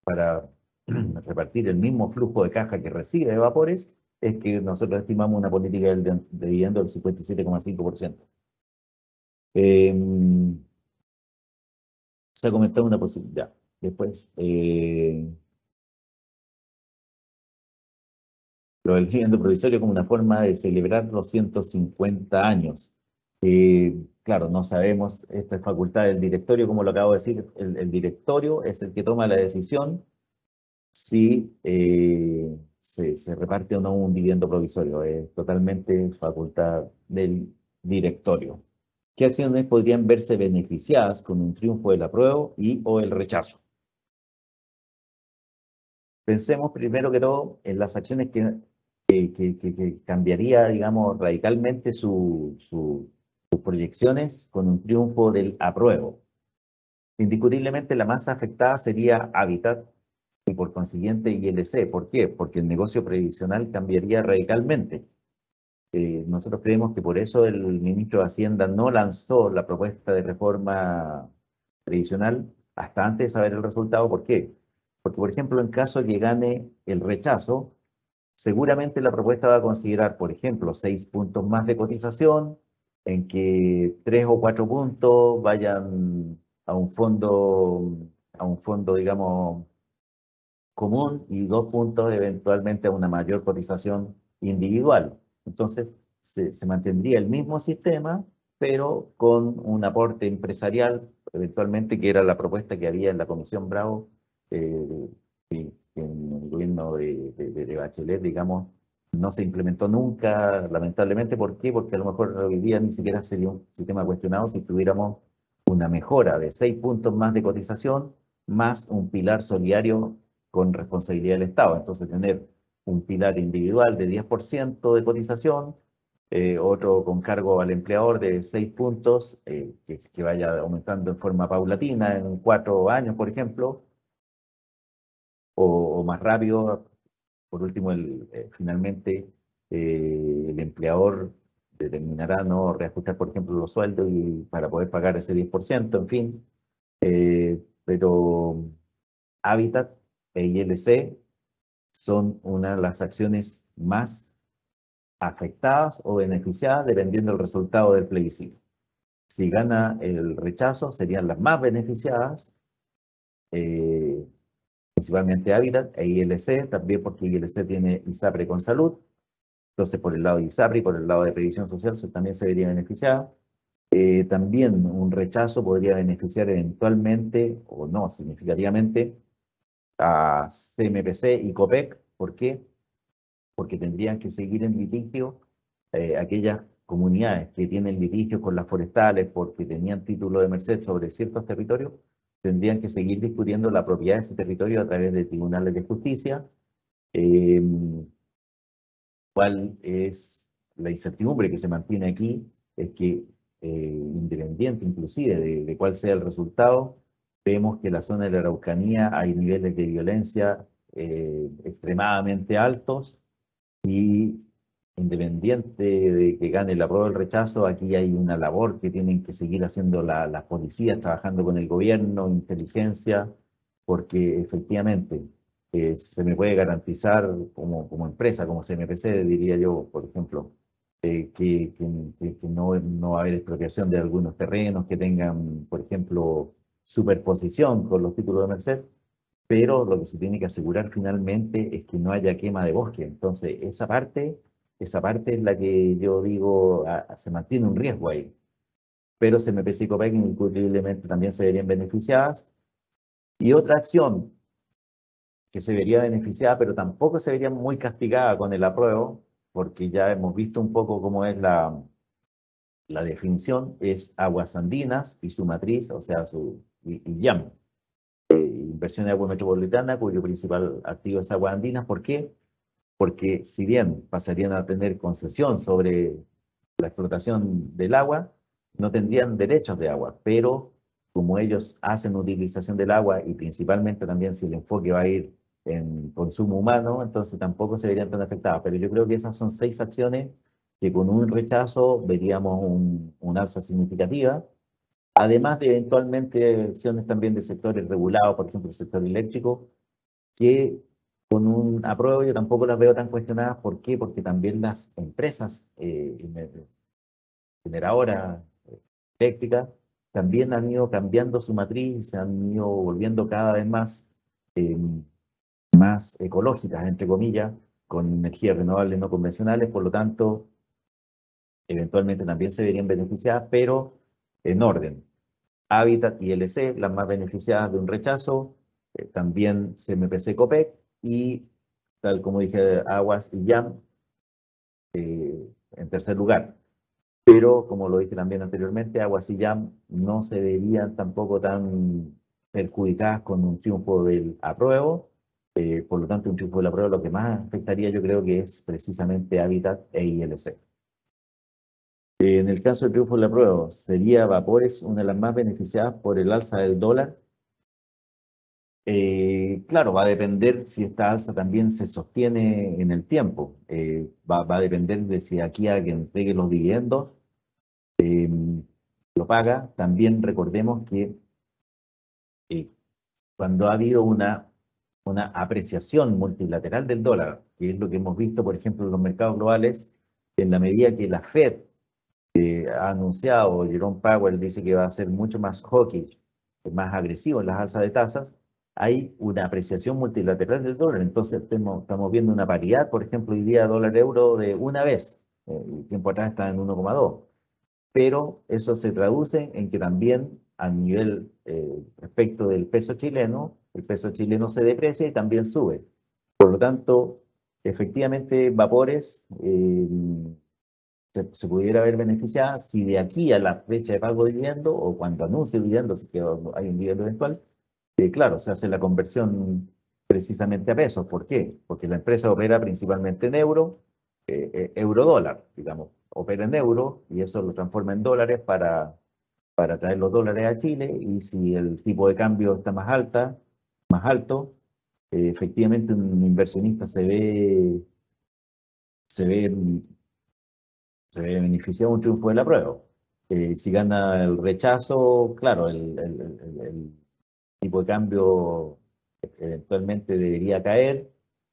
para repartir el mismo flujo de caja que recibe de vapores, es que nosotros estimamos una política de dividendo del 57,5%. Se ha comentado una posibilidad. Después, lo del dividendo provisorio como una forma de celebrar los 150 años. Claro, no sabemos, esta es facultad del directorio, como lo acabo de decir, el directorio es el que toma la decisión si se reparte o no un dividendo provisorio. Es totalmente facultad del directorio. ¿Qué acciones podrían verse beneficiadas con un triunfo del apruebo y o el rechazo? Pensemos primero que todo en las acciones que cambiaría, digamos, radicalmente sus proyecciones con un triunfo del apruebo. Indiscutiblemente la más afectada sería Habitat y por consiguiente ILC. ¿Por qué? Porque el negocio previsional cambiaría radicalmente. Nosotros creemos que por eso el ministro de Hacienda no lanzó la propuesta de reforma previsional hasta antes de saber el resultado. ¿Por qué? Porque, por ejemplo, en caso de que gane el rechazo, seguramente la propuesta va a considerar, por ejemplo, 6 puntos más de cotización, en que 3 o 4 puntos vayan a un fondo, digamos, común y 2 puntos eventualmente a una mayor cotización individual. Entonces, se mantendría el mismo sistema, pero con un aporte empresarial, eventualmente, que era la propuesta que había en la Comisión Bravo, y en el gobierno de Bachelet, digamos, no se implementó nunca, lamentablemente. ¿Por qué? Porque a lo mejor hoy día ni siquiera sería un sistema cuestionado si tuviéramos una mejora de 6 puntos más de cotización, más un pilar solidario con responsabilidad del Estado. Entonces, tener un pilar individual de 10% de cotización, otro con cargo al empleador de 6 puntos, que vaya aumentando en forma paulatina en 4 años, por ejemplo, o más rápido. Por último, finalmente, el empleador determinará no reajustar, por ejemplo, los sueldos y para poder pagar ese 10%, en fin. Pero Habitat e ILC son una de las acciones más afectadas o beneficiadas dependiendo del resultado del plebiscito. Si gana el rechazo, serían las más beneficiadas, eh, principalmente Habitat e ILC, también porque ILC tiene ISAPRE con salud. Entonces, por el lado de ISAPRE y por el lado de previsión social, también se vería beneficiada. También un rechazo podría beneficiar eventualmente, o no, significativamente, a CMPC y COPEC. ¿Por qué? Porque tendrían que seguir en litigio aquellas comunidades que tienen litigios con las forestales porque tenían título de merced sobre ciertos territorios, tendrían que seguir discutiendo la propiedad de ese territorio a través de tribunales de justicia. Eh, ¿Cuál es la incertidumbre que se mantiene aquí? Es que, independiente inclusive de cuál sea el resultado, vemos que en la zona de la Araucanía hay niveles de violencia extremadamente altos, y independiente de que gane el apruebo o el rechazo, aquí hay una labor que tienen que seguir haciendo las policías, trabajando con el gobierno, inteligencia, porque efectivamente se me puede garantizar como empresa, como CMPC, diría yo, por ejemplo, que no va a haber expropiación de algunos terrenos que tengan, por ejemplo, superposición con los títulos de merced, pero lo que se tiene que asegurar finalmente es que no haya quema de bosque. Entonces, esa parte es la que yo digo, se mantiene un riesgo ahí. Pero CMPC y Copec indiscutiblemente también se verían beneficiadas. Y otra acción que se vería beneficiada, pero tampoco se vería muy castigada con el apruebo, porque ya hemos visto un poco cómo es la definición, es Aguas Andinas y su matriz, o sea, y YAM. Inversión de agua metropolitana, cuyo principal activo es Aguas Andinas. ¿Por qué? Porque si bien pasarían a tener concesión sobre la explotación del agua, no tendrían derechos de agua, pero como ellos hacen utilización del agua y principalmente también si el enfoque va a ir en consumo humano, entonces tampoco se verían tan afectadas. Pero yo creo que esas son 6 acciones que con un rechazo veríamos un alza significativa, además de eventualmente acciones también de sectores regulados, por ejemplo el sector eléctrico, que con un apruebo yo tampoco las veo tan cuestionadas. ¿Por qué? Porque también las empresas generadoras eléctricas también han ido cambiando su matriz, se han ido volviendo cada vez eh, más ecológicas, entre comillas, con energías renovables no convencionales. Por lo tanto, eventualmente también se verían beneficiadas, pero en orden. Habitat y LC, las más beneficiadas de un rechazo, también CMPC Copec, y tal como dije, Aguas y YAM en tercer lugar. Pero como lo dije también anteriormente, Aguas y YAM no se verían tampoco tan perjudicadas con un triunfo del apruebo. Por lo tanto, un triunfo del apruebo lo que más afectaría yo creo que es precisamente Habitat e ILC. En el caso del triunfo del apruebo, ¿sería Vapores una de las más beneficiadas por el alza del dólar? Claro, va a depender si esta alza también se sostiene en el tiempo. Va a depender de si aquí a que entregue los dividendos eh, lo paga. También recordemos que eh, cuando ha habido una apreciación multilateral del dólar, que es lo que hemos visto, por ejemplo, en los mercados globales, en la medida que la Fed ha anunciado, Jerome Powell dice que va a ser mucho más hawkish, más agresivo en las alzas de tasas, hay una apreciación multilateral del dólar. Entonces estamos viendo una paridad, por ejemplo, hoy día dólar-euro de una vez. El tiempo atrás está en 1,2. pero eso se traduce en que también a nivel respecto del peso chileno, el peso chileno se deprecia y también sube. Por lo tanto, efectivamente, Vapores se pudiera ver beneficiada si de aquí a la fecha de pago de dividendo o cuando anuncie dividendos, si que hay un dividendo eventual, claro, se hace la conversión precisamente a pesos. ¿Por qué? Porque la empresa opera principalmente en euro-dólar, digamos. Opera en euro y eso lo transforma en dólares para traer los dólares a Chile, y si el tipo de cambio está más alto, efectivamente un inversionista se ve, se ve beneficiado un triunfo de la prueba. Si gana el rechazo, claro, el tipo de cambio eventualmente debería caer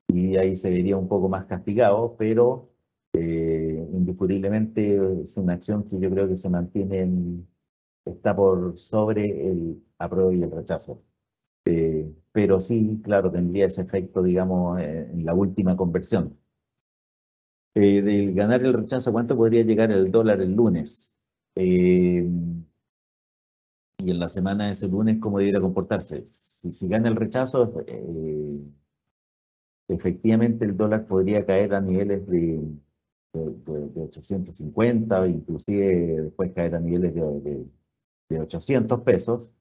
y ahí se vería un poco más castigado, pero indiscutiblemente es una acción que yo creo que se mantiene está por sobre el apruebo y el rechazo. Pero sí, claro, tendría ese efecto, digamos, en la última conversión. De ganar el rechazo, ¿cuánto podría llegar el dólar el lunes? Eh, y en la semana de ese lunes, ¿cómo debería comportarse? Si gana el rechazo, efectivamente el dólar podría caer a niveles de 850, inclusive después caer a niveles de 800 pesos.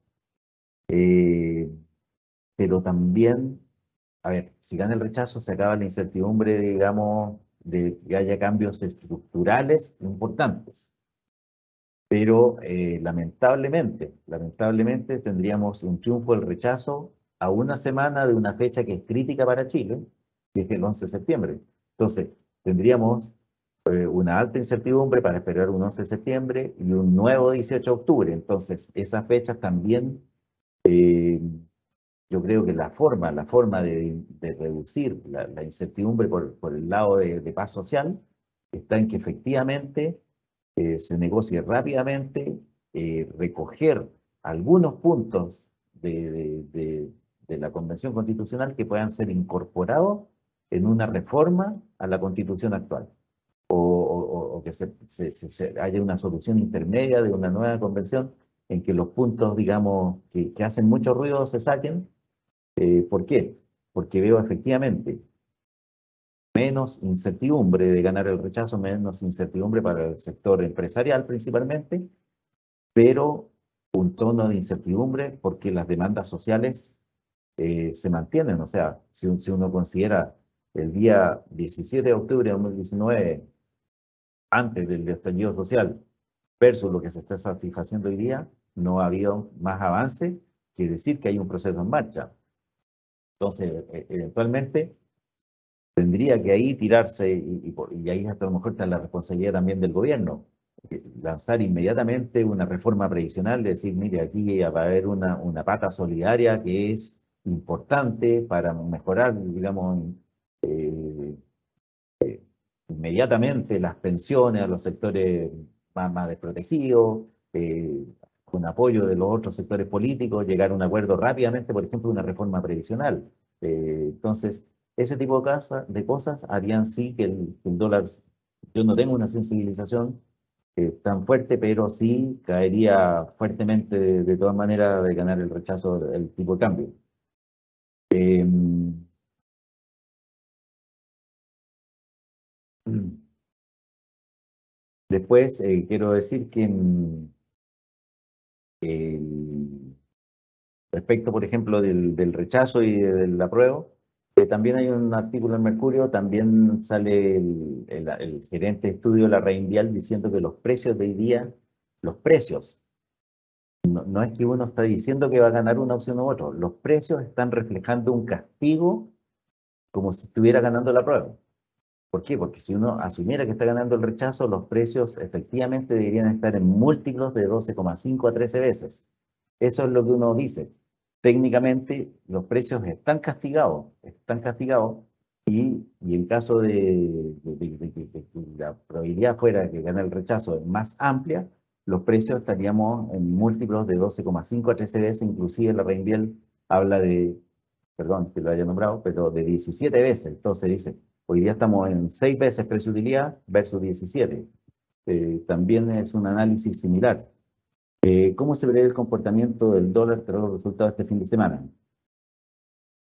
Eh, pero también, a ver, si gana el rechazo, se acaba la incertidumbre, digamos, de que haya cambios estructurales importantes. Pero lamentablemente tendríamos un triunfo del rechazo a una semana de una fecha que es crítica para Chile, que es el 11 de septiembre. Entonces, tendríamos una alta incertidumbre para esperar un 11 de septiembre y un nuevo 18 de octubre. Entonces, esas fechas también, yo creo que la forma de reducir la incertidumbre por el lado de paz social está en que efectivamente se negocie rápidamente, recoger algunos puntos de la Convención Constitucional que puedan ser incorporados en una reforma a la Constitución actual, o que haya una solución intermedia de una nueva convención en que los puntos, digamos, que hacen mucho ruido se saquen. ¿Por qué? Porque veo efectivamente menos incertidumbre de ganar el rechazo, menos incertidumbre para el sector empresarial principalmente, pero un tono de incertidumbre porque las demandas sociales se mantienen. O sea, si uno considera el día 17 de octubre de 2019, antes del estallido social, versus lo que se está satisfaciendo hoy día, no ha habido más avance que decir que hay un proceso en marcha. Entonces, eventualmente tendría que ahí tirarse, y ahí hasta a lo mejor está la responsabilidad también del gobierno, lanzar inmediatamente una reforma previsional, decir, mire, aquí va a haber una pata solidaria que es importante para mejorar, digamos, eh, inmediatamente las pensiones a los sectores más desprotegidos, con apoyo de los otros sectores políticos, llegar a un acuerdo rápidamente, por ejemplo, una reforma previsional. Entonces, ese tipo de cosas harían sí que el dólar, yo no tengo una sensibilización tan fuerte, pero sí caería fuertemente de todas maneras de ganar el rechazo del tipo de cambio. Eh, Después, quiero decir que el- respecto, por ejemplo, del rechazo y del apruebo, también hay un artículo en Mercurio, también sale el gerente de estudio de la Reinvial diciendo que los precios de hoy día, los precios, no es que uno está diciendo que va a ganar una opción u otra, los precios están reflejando un castigo como si estuviera ganando la prueba. ¿Por qué? Porque si uno asumiera que está ganando el rechazo, los precios efectivamente deberían estar en múltiplos de 12,5 a 13 veces. Eso es lo que uno dice. Técnicamente, los precios están castigados, y en caso de que la probabilidad fuera que gane el rechazo es más amplia, los precios estaríamos en múltiplos de 12,5 a 13 veces, inclusive la Reinviel habla de, perdón que lo haya nombrado, pero de 17 veces. Entonces dice, hoy día estamos en 6 veces precio-utilidad versus 17. también es un análisis similar. ¿Cómo se prevé el comportamiento del dólar tras los resultados de este fin de semana?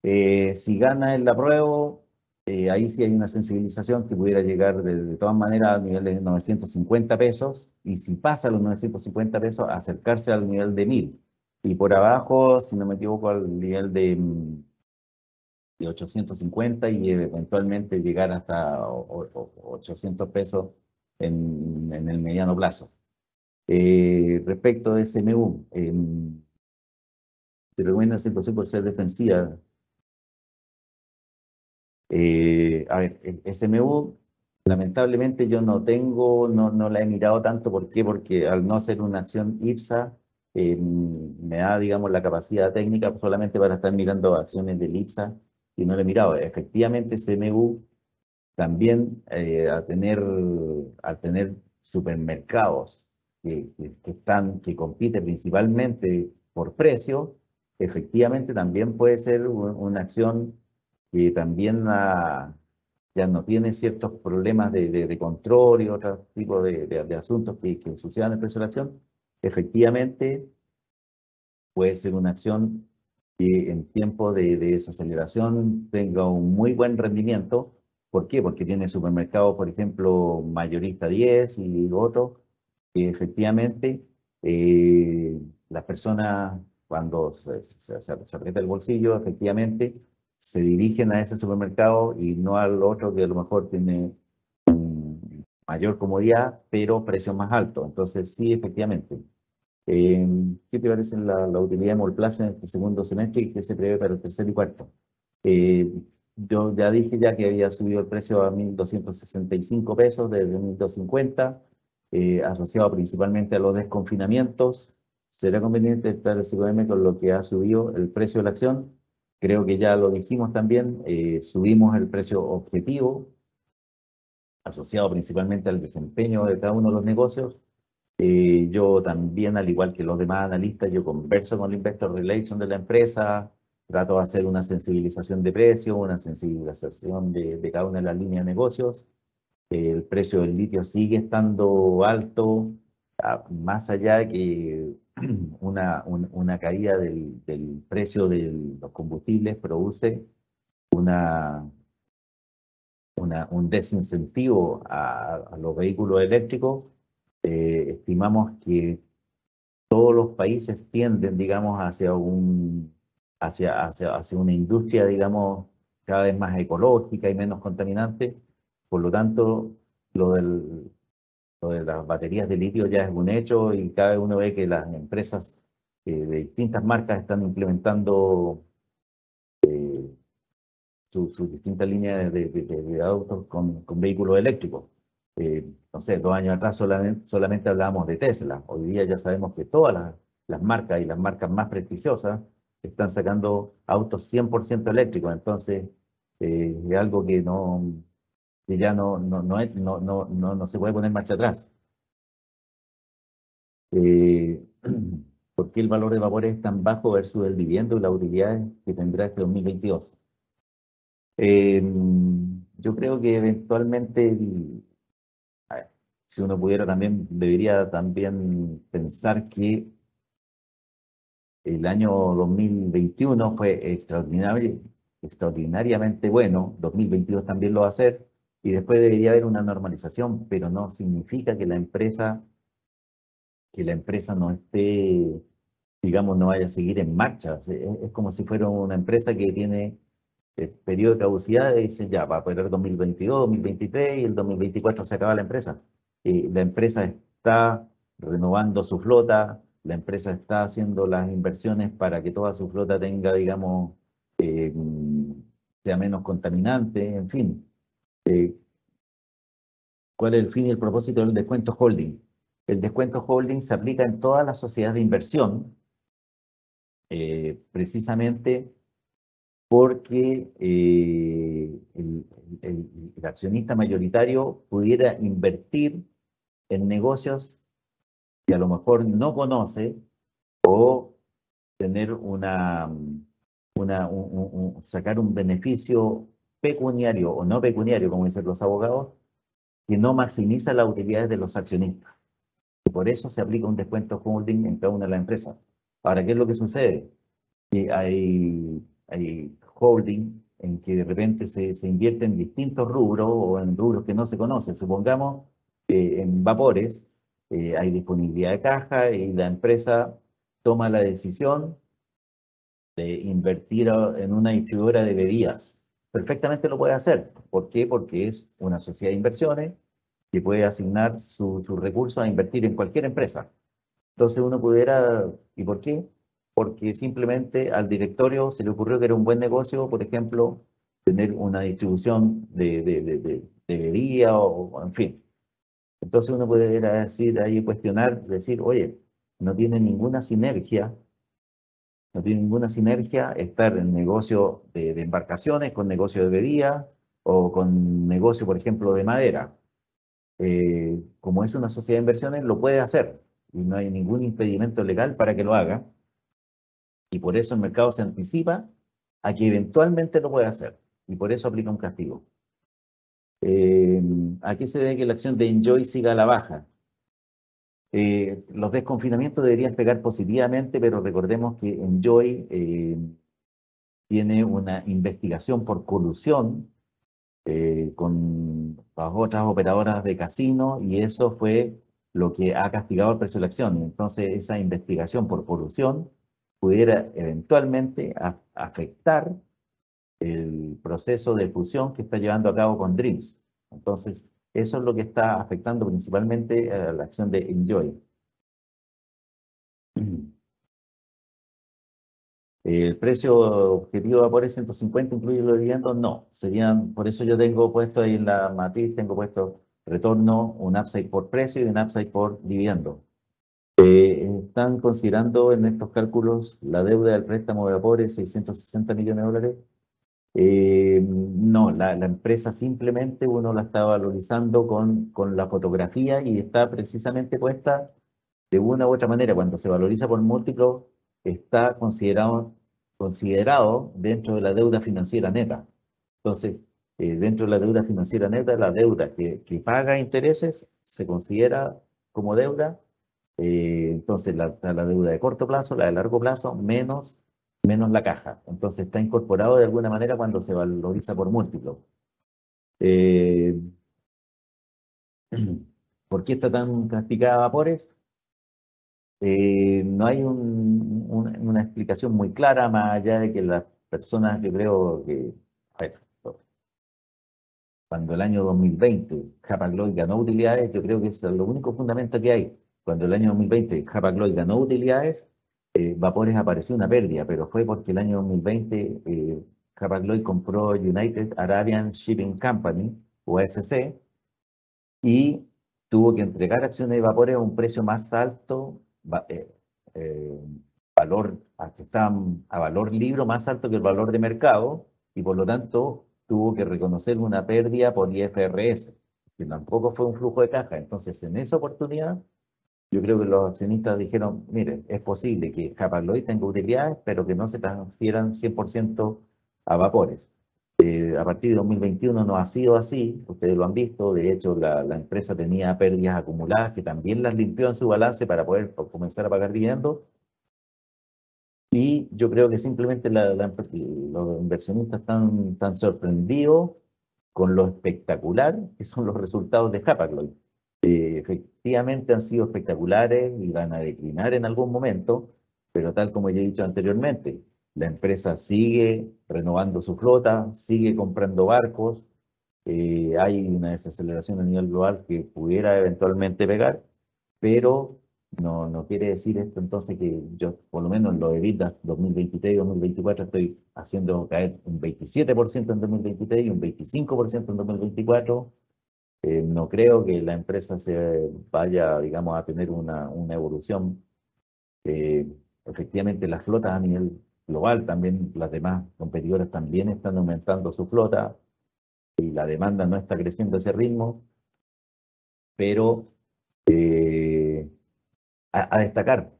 Si gana el apruebo, ahí sí hay una sensibilización que pudiera llegar de todas maneras al nivel de 950 pesos, y si pasa los 950 pesos, acercarse al nivel de 1000. Y por abajo, si no me equivoco, al nivel de 850 y eventualmente llegar hasta 800 pesos en el mediano plazo. Respecto de SMU, se recomienda 100% por ser defensiva. A ver, el SMU, lamentablemente yo no tengo, no la he mirado tanto. ¿Por qué? Porque al no ser una acción IPSA, me da, digamos, la capacidad técnica solamente para estar mirando acciones del IPSA y no la he mirado. Efectivamente, SMU también, al tener supermercados que compiten principalmente por precio, efectivamente también puede ser una acción que también ya no tiene ciertos problemas de control y otro tipo de asuntos que ensucian el precio de la acción. Efectivamente, puede ser una acción que en tiempo de desaceleración tenga un muy buen rendimiento. ¿Por qué? Porque tiene supermercados, por ejemplo, mayorista 10 y otros, que efectivamente las personas cuando se aprieta el bolsillo, efectivamente se dirigen a ese supermercado y no al otro que a lo mejor tiene mayor comodidad, pero precios más altos. Entonces, sí, efectivamente. ¿Qué te parece la utilidad de Molplaza en este segundo semestre y qué se prevé para el tercer y cuarto? Eh, yo ya dije ya que había subido el precio a 1.265 pesos desde 1.250, asociado principalmente a los desconfinamientos. ¿Será conveniente estar el CICOM con lo que ha subido el precio de la acción? Creo que ya lo dijimos también, subimos el precio objetivo, asociado principalmente al desempeño de cada uno de los negocios. Yo también, al igual que los demás analistas, yo converso con el Investor Relations de la empresa, trato de hacer una sensibilización de precio, una sensibilización de cada una de las líneas de negocios. El precio del litio sigue estando alto, más allá de que una caída del precio de los combustibles produce una, un desincentivo a los vehículos eléctricos. Estimamos que todos los países tienden, digamos, hacia una industria, digamos, cada vez más ecológica y menos contaminante. Por lo tanto, lo del, lo de las baterías de litio ya es un hecho, y cada vez uno ve que las empresas de distintas marcas están implementando sus distintas líneas de autos con vehículos eléctricos. No sé, 2 años atrás solamente hablábamos de Tesla. Hoy día ya sabemos que todas las marcas y las marcas más prestigiosas están sacando autos 100% eléctricos. Entonces, es algo que ya no se puede poner marcha atrás. Eh, ¿Por qué el valor de vapores es tan bajo versus el dividendo y las utilidades que tendrá este 2022? Eh, yo creo que eventualmente, a ver, si uno pudiera también, debería también pensar que el año 2021 fue extraordinariamente bueno, 2022 también lo va a ser, y después debería haber una normalización, pero no significa que la empresa no esté, digamos, no vaya a seguir en marcha. Es como si fuera una empresa que tiene el periodo de caducidad y dicen ya, va a operar 2022, 2023 y el 2024 se acaba la empresa. La empresa está renovando su flota, la empresa está haciendo las inversiones para que toda su flota tenga, digamos, eh, sea menos contaminante, en fin. Eh, ¿Cuál es el fin y el propósito del descuento holding? El descuento holding se aplica en todas las sociedades de inversión, precisamente porque el accionista mayoritario pudiera invertir en negocios que a lo mejor no conoce, o tener sacar un beneficio pecuniario o no pecuniario, como dicen los abogados, que no maximiza las utilidades de los accionistas. Y por eso se aplica un descuento holding en cada una de las empresas. Ahora, ¿qué es lo que sucede? Que hay holding en que de repente se invierte en distintos rubros o en rubros que no se conocen. Supongamos que en vapores hay disponibilidad de caja y la empresa toma la decisión de invertir en una distribuidora de bebidas. Perfectamente lo puede hacer. ¿Por qué? Porque es una sociedad de inversiones que puede asignar sus recursos a invertir en cualquier empresa. Entonces uno pudiera, ¿y por qué? Porque simplemente al directorio se le ocurrió que era un buen negocio, por ejemplo, tener una distribución de bebida o en fin. Entonces uno pudiera decir ahí, cuestionar, decir, oye, no tiene ninguna sinergia, no tiene ninguna sinergia estar en negocio de embarcaciones con negocio de bebida o con negocio, por ejemplo, de madera. Como es una sociedad de inversiones, lo puede hacer y no hay ningún impedimento legal para que lo haga. Y por eso el mercado se anticipa a que eventualmente lo pueda hacer. Y por eso aplica un castigo. Aquí se ve que la acción de Enjoy siga a la baja. Los desconfinamientos deberían pegar positivamente, pero recordemos que Enjoy tiene una investigación por colusión con las otras operadoras de casino y eso fue lo que ha castigado el precio de la acción. Entonces, esa investigación por colusión pudiera eventualmente afectar el proceso de fusión que está llevando a cabo con Dreams. Entonces, eso es lo que está afectando principalmente a la acción de Enjoy. ¿El precio objetivo de Vapores 150 incluye los dividendos? No, serían, por eso yo tengo puesto ahí en la matriz, tengo puesto retorno, un upside por precio y un upside por dividendo. ¿Están considerando en estos cálculos la deuda del préstamo de Vapores, 660 millones de dólares? No, la empresa simplemente uno la está valorizando con la fotografía y está precisamente puesta de una u otra manera. Cuando se valoriza por múltiplo, está considerado dentro de la deuda financiera neta. Entonces, dentro de la deuda financiera neta, la deuda que paga intereses se considera como deuda. Entonces, la deuda de corto plazo, la de largo plazo, menos la caja. Entonces, está incorporado de alguna manera cuando se valoriza por múltiplo. Eh, ¿Por qué está tan castigada Vapores? No hay una explicación muy clara, más allá de que las personas, yo creo que, a ver, cuando el año 2020 Hapag-Lloyd ganó utilidades, yo creo que es lo único fundamento que hay. Cuando el año 2020 Hapag-Lloyd ganó utilidades, Vapores apareció una pérdida, pero fue porque el año 2020 Hapag-Lloyd compró United Arabian Shipping Company, o ASC, y tuvo que entregar acciones de Vapores a un precio más alto, eh, valor, que estaban a valor libro más alto que el valor de mercado, y por lo tanto tuvo que reconocer una pérdida por IFRS, que tampoco fue un flujo de caja. Entonces, en esa oportunidad, yo creo que los accionistas dijeron, miren, es posible que Hapag-Lloyd tenga utilidades, pero que no se transfieran 100% a Vapores. A partir de 2021 no ha sido así, ustedes lo han visto, de hecho la empresa tenía pérdidas acumuladas que también las limpió en su balance para poder comenzar a pagar dividendos, y yo creo que simplemente los inversionistas están tan sorprendidos con lo espectacular que son los resultados de Hapag-Lloyd. Efectivamente han sido espectaculares y van a declinar en algún momento, pero tal como ya he dicho anteriormente, la empresa sigue renovando su flota, sigue comprando barcos, hay una desaceleración a nivel global que pudiera eventualmente pegar, pero no quiere decir esto entonces que yo, por lo menos en los EBITDA 2023 y 2024, estoy haciendo caer un 27% en 2023 y un 25% en 2024. No creo que la empresa se vaya, digamos, a tener una evolución. Eh, Efectivamente, las flotas a nivel global también, las demás competidoras también están aumentando su flota y la demanda no está creciendo a ese ritmo, pero eh, a, a destacar,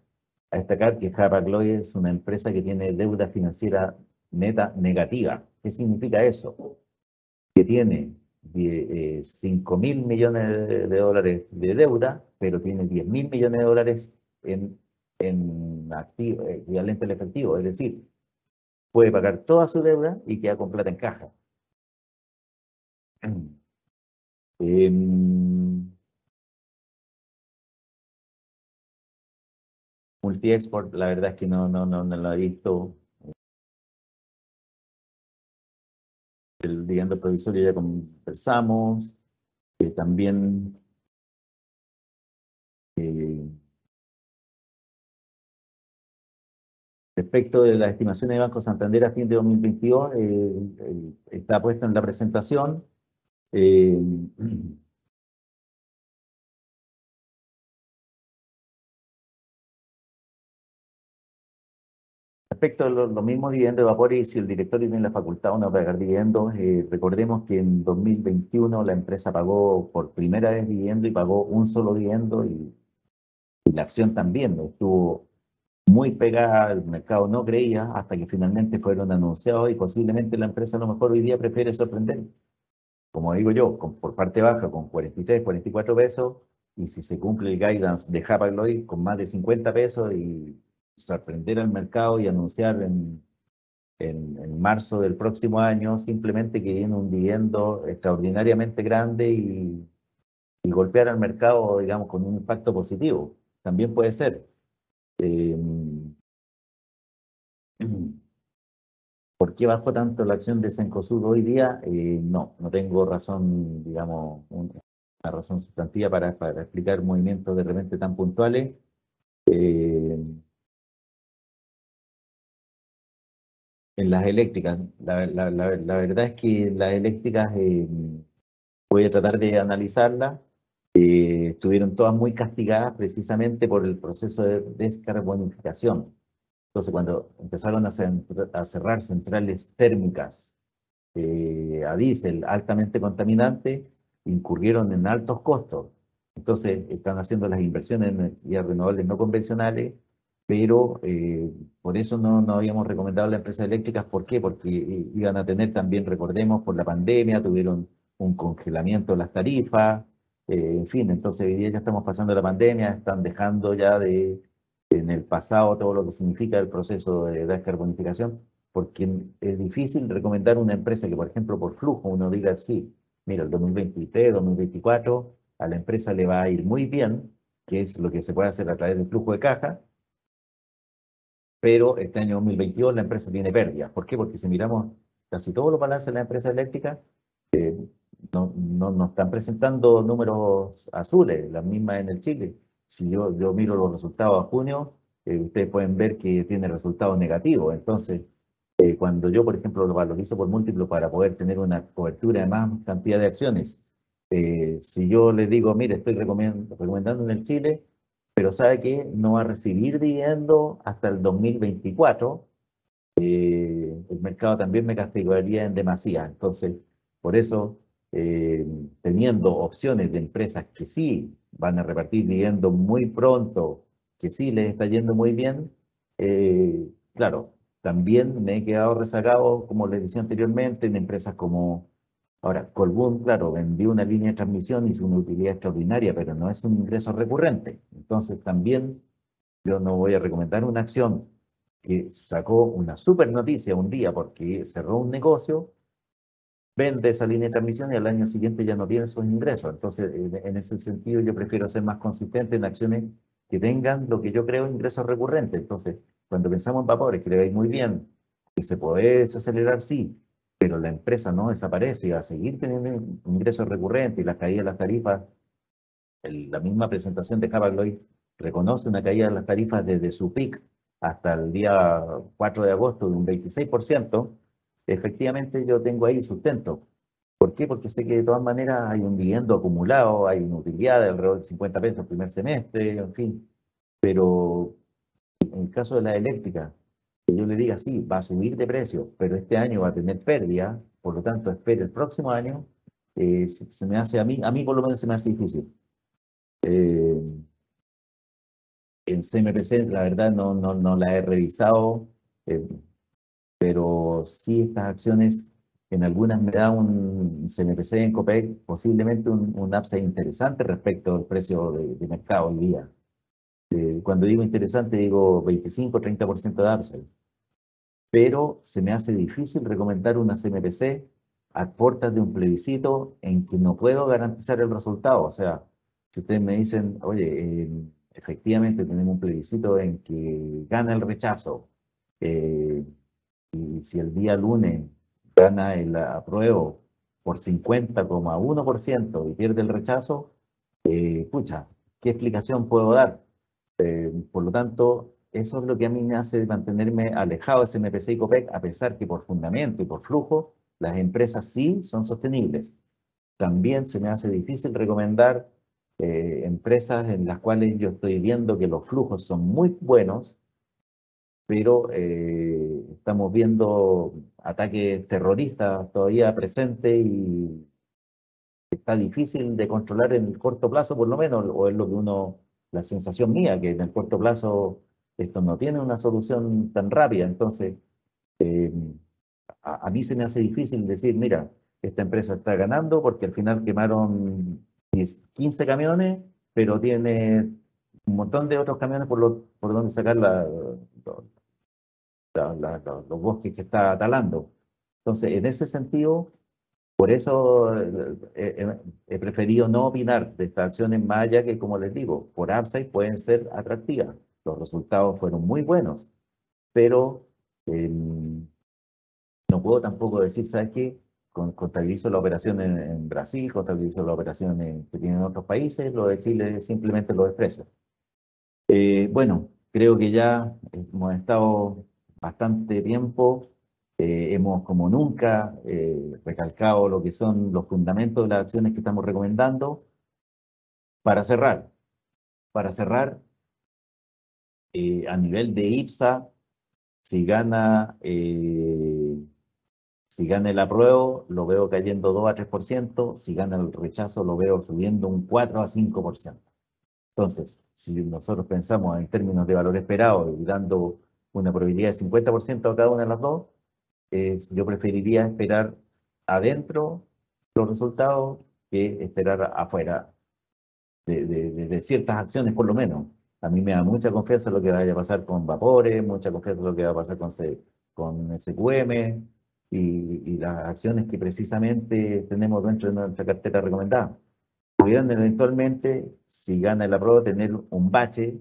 a destacar que Hapag-Lloyd es una empresa que tiene deuda financiera neta negativa. ¿Qué significa eso? Que tiene 5.000 millones de dólares de deuda, pero tiene 10.000 millones de dólares en activo, equivalente al efectivo. Es decir, puede pagar toda su deuda y queda con plata en caja. Multi-export, la verdad es que no lo he visto. El dividendo provisorio ya conversamos. También respecto de las estimaciones de Banco Santander a fin de 2022, está puesto en la presentación. Respecto a los mismos dividendos de vapor y si el directorio tiene la facultad o no de pagar dividendos, recordemos que en 2021 la empresa pagó por primera vez dividendo y pagó un solo dividendo y la acción también estuvo muy pegada, el mercado no creía hasta que finalmente fueron anunciados y posiblemente la empresa a lo mejor hoy día prefiere sorprender, como digo yo, por parte baja con 43, 44 pesos y si se cumple el guidance de Hapag-Lloyd con más de 50 pesos y sorprender al mercado y anunciar en marzo del próximo año simplemente que viene un dividendo extraordinariamente grande y golpear al mercado, digamos, con un impacto positivo. También puede ser. Eh, ¿Por qué bajó tanto la acción de Cencosud hoy día? No tengo razón, digamos, una razón sustantiva para explicar movimientos de repente tan puntuales. Eh, en las eléctricas, la verdad es que las eléctricas voy a tratar de analizarlas. Estuvieron todas muy castigadas precisamente por el proceso de descarbonificación. Entonces, cuando empezaron a cerrar centrales térmicas a diésel altamente contaminante, incurrieron en altos costos. Entonces, están haciendo las inversiones en energías renovables no convencionales, pero por eso no habíamos recomendado a las empresas eléctricas. ¿Por qué? Porque iban a tener también, recordemos, por la pandemia, tuvieron un congelamiento de las tarifas, en fin, entonces hoy día ya estamos pasando la pandemia, están dejando ya en el pasado todo lo que significa el proceso de descarbonificación, porque es difícil recomendar una empresa que, por ejemplo, por flujo uno diga, sí, mira, el 2023, 2024, a la empresa le va a ir muy bien, que es lo que se puede hacer a través del flujo de caja, pero este año 2022 la empresa tiene pérdidas. ¿Por qué? Porque si miramos casi todos los balances de la empresa eléctrica, no están presentando números azules, las mismas en el Chile. Si yo miro los resultados a junio, ustedes pueden ver que tiene resultados negativos. Entonces, cuando yo, por ejemplo, lo valorizo por múltiplo para poder tener una cobertura de más cantidad de acciones, si yo les digo, mire, estoy recomendando en el Chile, pero sabe que no va a recibir dividendo hasta el 2024, el mercado también me castigaría en demasía. Entonces, por eso, teniendo opciones de empresas que sí van a repartir dividendos muy pronto, que sí les está yendo muy bien, claro, también me he quedado rezagado, como les decía anteriormente, en empresas como, ahora, Colbún, claro, vendió una línea de transmisión y hizo una utilidad extraordinaria, pero no es un ingreso recurrente. Entonces, también yo no voy a recomendar una acción que sacó una super noticia un día porque cerró un negocio, vende esa línea de transmisión y al año siguiente ya no tiene esos ingresos. Entonces, en ese sentido, yo prefiero ser más consistente en acciones que tengan lo que yo creo ingresos recurrentes. Entonces, cuando pensamos en vapores, que le va a ir muy bien, que se puede desacelerar, sí, pero la empresa no desaparece y va a seguir teniendo ingresos recurrentes y las caídas de las tarifas, la misma presentación de Hapag-Lloyd reconoce una caída de las tarifas desde su pic hasta el día 4 de agosto de un 26%, efectivamente yo tengo ahí sustento. ¿Por qué? Porque sé que de todas maneras hay un dividendo acumulado, hay una utilidad de alrededor de 50 pesos el primer semestre, en fin. Pero en el caso de la eléctrica, que yo le diga, sí, va a subir de precio, pero este año va a tener pérdida, por lo tanto, espere el próximo año, se me hace a mí por lo menos se me hace difícil. En CMPC, la verdad, no la he revisado, eh, pero sí estas acciones En algunas me da un CMPC en Copec, posiblemente un upside interesante respecto al precio de mercado hoy día. Cuando digo interesante, digo 25-30% de upside. Pero se me hace difícil recomendar una CMPC a puertas de un plebiscito en que no puedo garantizar el resultado. O sea, si ustedes me dicen, oye, efectivamente tenemos un plebiscito en que gana el rechazo, eh, y si el día lunes gana el apruebo por 50,1% y pierde el rechazo, pucha, ¿qué explicación puedo dar? Por lo tanto, eso es lo que a mí me hace mantenerme alejado de SMPC y Copec, a pesar que por fundamento y por flujo, las empresas sí son sostenibles. También se me hace difícil recomendar empresas en las cuales yo estoy viendo que los flujos son muy buenos, pero estamos viendo ataques terroristas todavía presentes y está difícil de controlar en el corto plazo, por lo menos, o es lo que uno, la sensación mía, que en el corto plazo esto no tiene una solución tan rápida. Entonces, eh, a mí se me hace difícil decir, mira, esta empresa está ganando porque al final quemaron 15 camiones, pero tiene un montón de otros camiones por donde sacar los bosques que está talando. Entonces, en ese sentido, por eso he preferido no opinar de estas acciones más allá que, como les digo, por upside pueden ser atractivas. Los resultados fueron muy buenos, pero no puedo tampoco decir, ¿sabes qué? Contabilizo la operación en Brasil, contabilizo la operación que tienen otros países, lo de Chile simplemente lo desprecio. Bueno, creo que ya hemos estado bastante tiempo, hemos como nunca recalcado lo que son los fundamentos de las acciones que estamos recomendando. Para cerrar, para cerrar, a nivel de IPSA, si gana, si gana el apruebo, lo veo cayendo 2 a 3%, si gana el rechazo, lo veo subiendo un 4 a 5%. Entonces, si nosotros pensamos en términos de valor esperado y dando una probabilidad de 50% a cada una de las dos, yo preferiría esperar adentro los resultados que esperar afuera de ciertas acciones, por lo menos. A mí me da mucha confianza lo que vaya a pasar con Vapores, mucha confianza lo que va a pasar con SQM y las acciones que precisamente tenemos dentro de nuestra cartera recomendada. Pudieran eventualmente, si gana el apruebo, tener un bache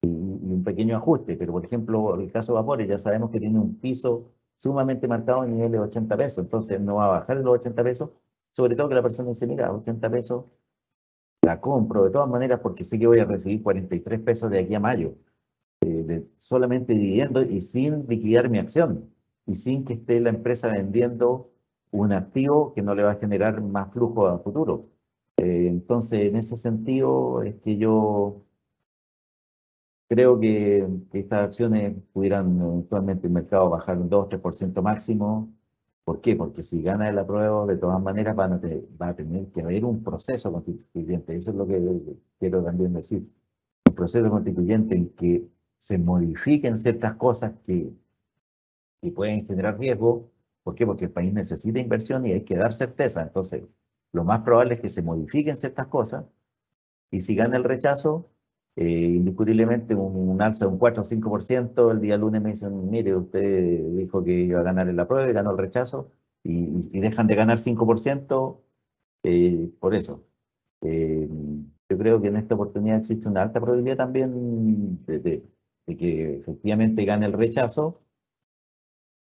y un pequeño ajuste, pero por ejemplo, el caso de Vapores ya sabemos que tiene un piso sumamente marcado en nivel de 80 pesos, entonces no va a bajar de los 80 pesos, sobre todo que la persona dice, mira, 80 pesos la compro de todas maneras porque sé que voy a recibir 43 pesos de aquí a mayo, solamente dividiendo y sin liquidar mi acción, y sin que esté la empresa vendiendo un activo que no le va a generar más flujo a futuro. Entonces, en ese sentido, es que yo creo que estas acciones pudieran eventualmente el mercado bajar un 2-3% máximo. ¿Por qué? Porque si gana el apruebo, de todas maneras va a tener que haber un proceso constituyente. Eso es lo que quiero también decir. Un proceso constituyente en que se modifiquen ciertas cosas que pueden generar riesgo. ¿Por qué? Porque el país necesita inversión y hay que dar certeza. Entonces, lo más probable es que se modifiquen ciertas cosas y si gana el rechazo, indiscutiblemente un alza de un 4 o 5%, el día lunes me dicen, mire, usted dijo que iba a ganar en la prueba y ganó el rechazo, y dejan de ganar 5% por eso. Eh, yo creo que en esta oportunidad existe una alta probabilidad también de que efectivamente gane el rechazo,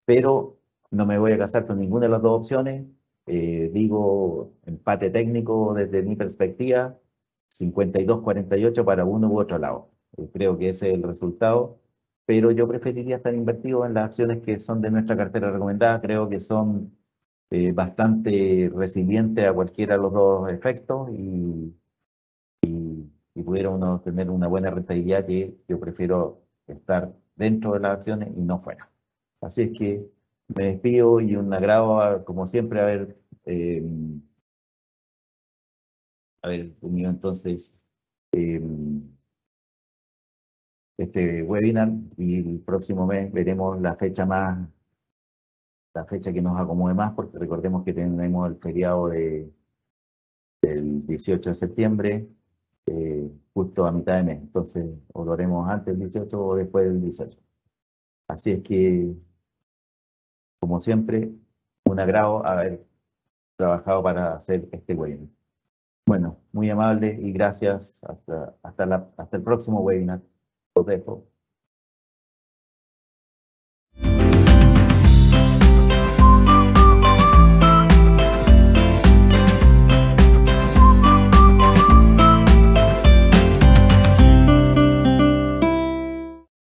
pero no me voy a casar con ninguna de las dos opciones. Digo, empate técnico desde mi perspectiva, 52-48 para uno u otro lado. Creo que ese es el resultado, pero yo preferiría estar invertido en las acciones que son de nuestra cartera recomendada. Creo que son bastante resilientes a cualquiera de los dos efectos y pudiera uno tener una buena rentabilidad, que yo prefiero estar dentro de las acciones y no fuera. Así es que me despido y un agrado, como siempre, haber unido entonces eh, este webinar, y el próximo mes veremos la fecha más la fecha que nos acomode más, porque recordemos que tenemos el feriado del 18 de septiembre, justo a mitad de mes. Entonces, o lo haremos antes del 18 o después del 18. Así es que, como siempre, un agrado haber trabajado para hacer este webinar. Bueno, muy amable y gracias. Hasta el próximo webinar. Los dejo.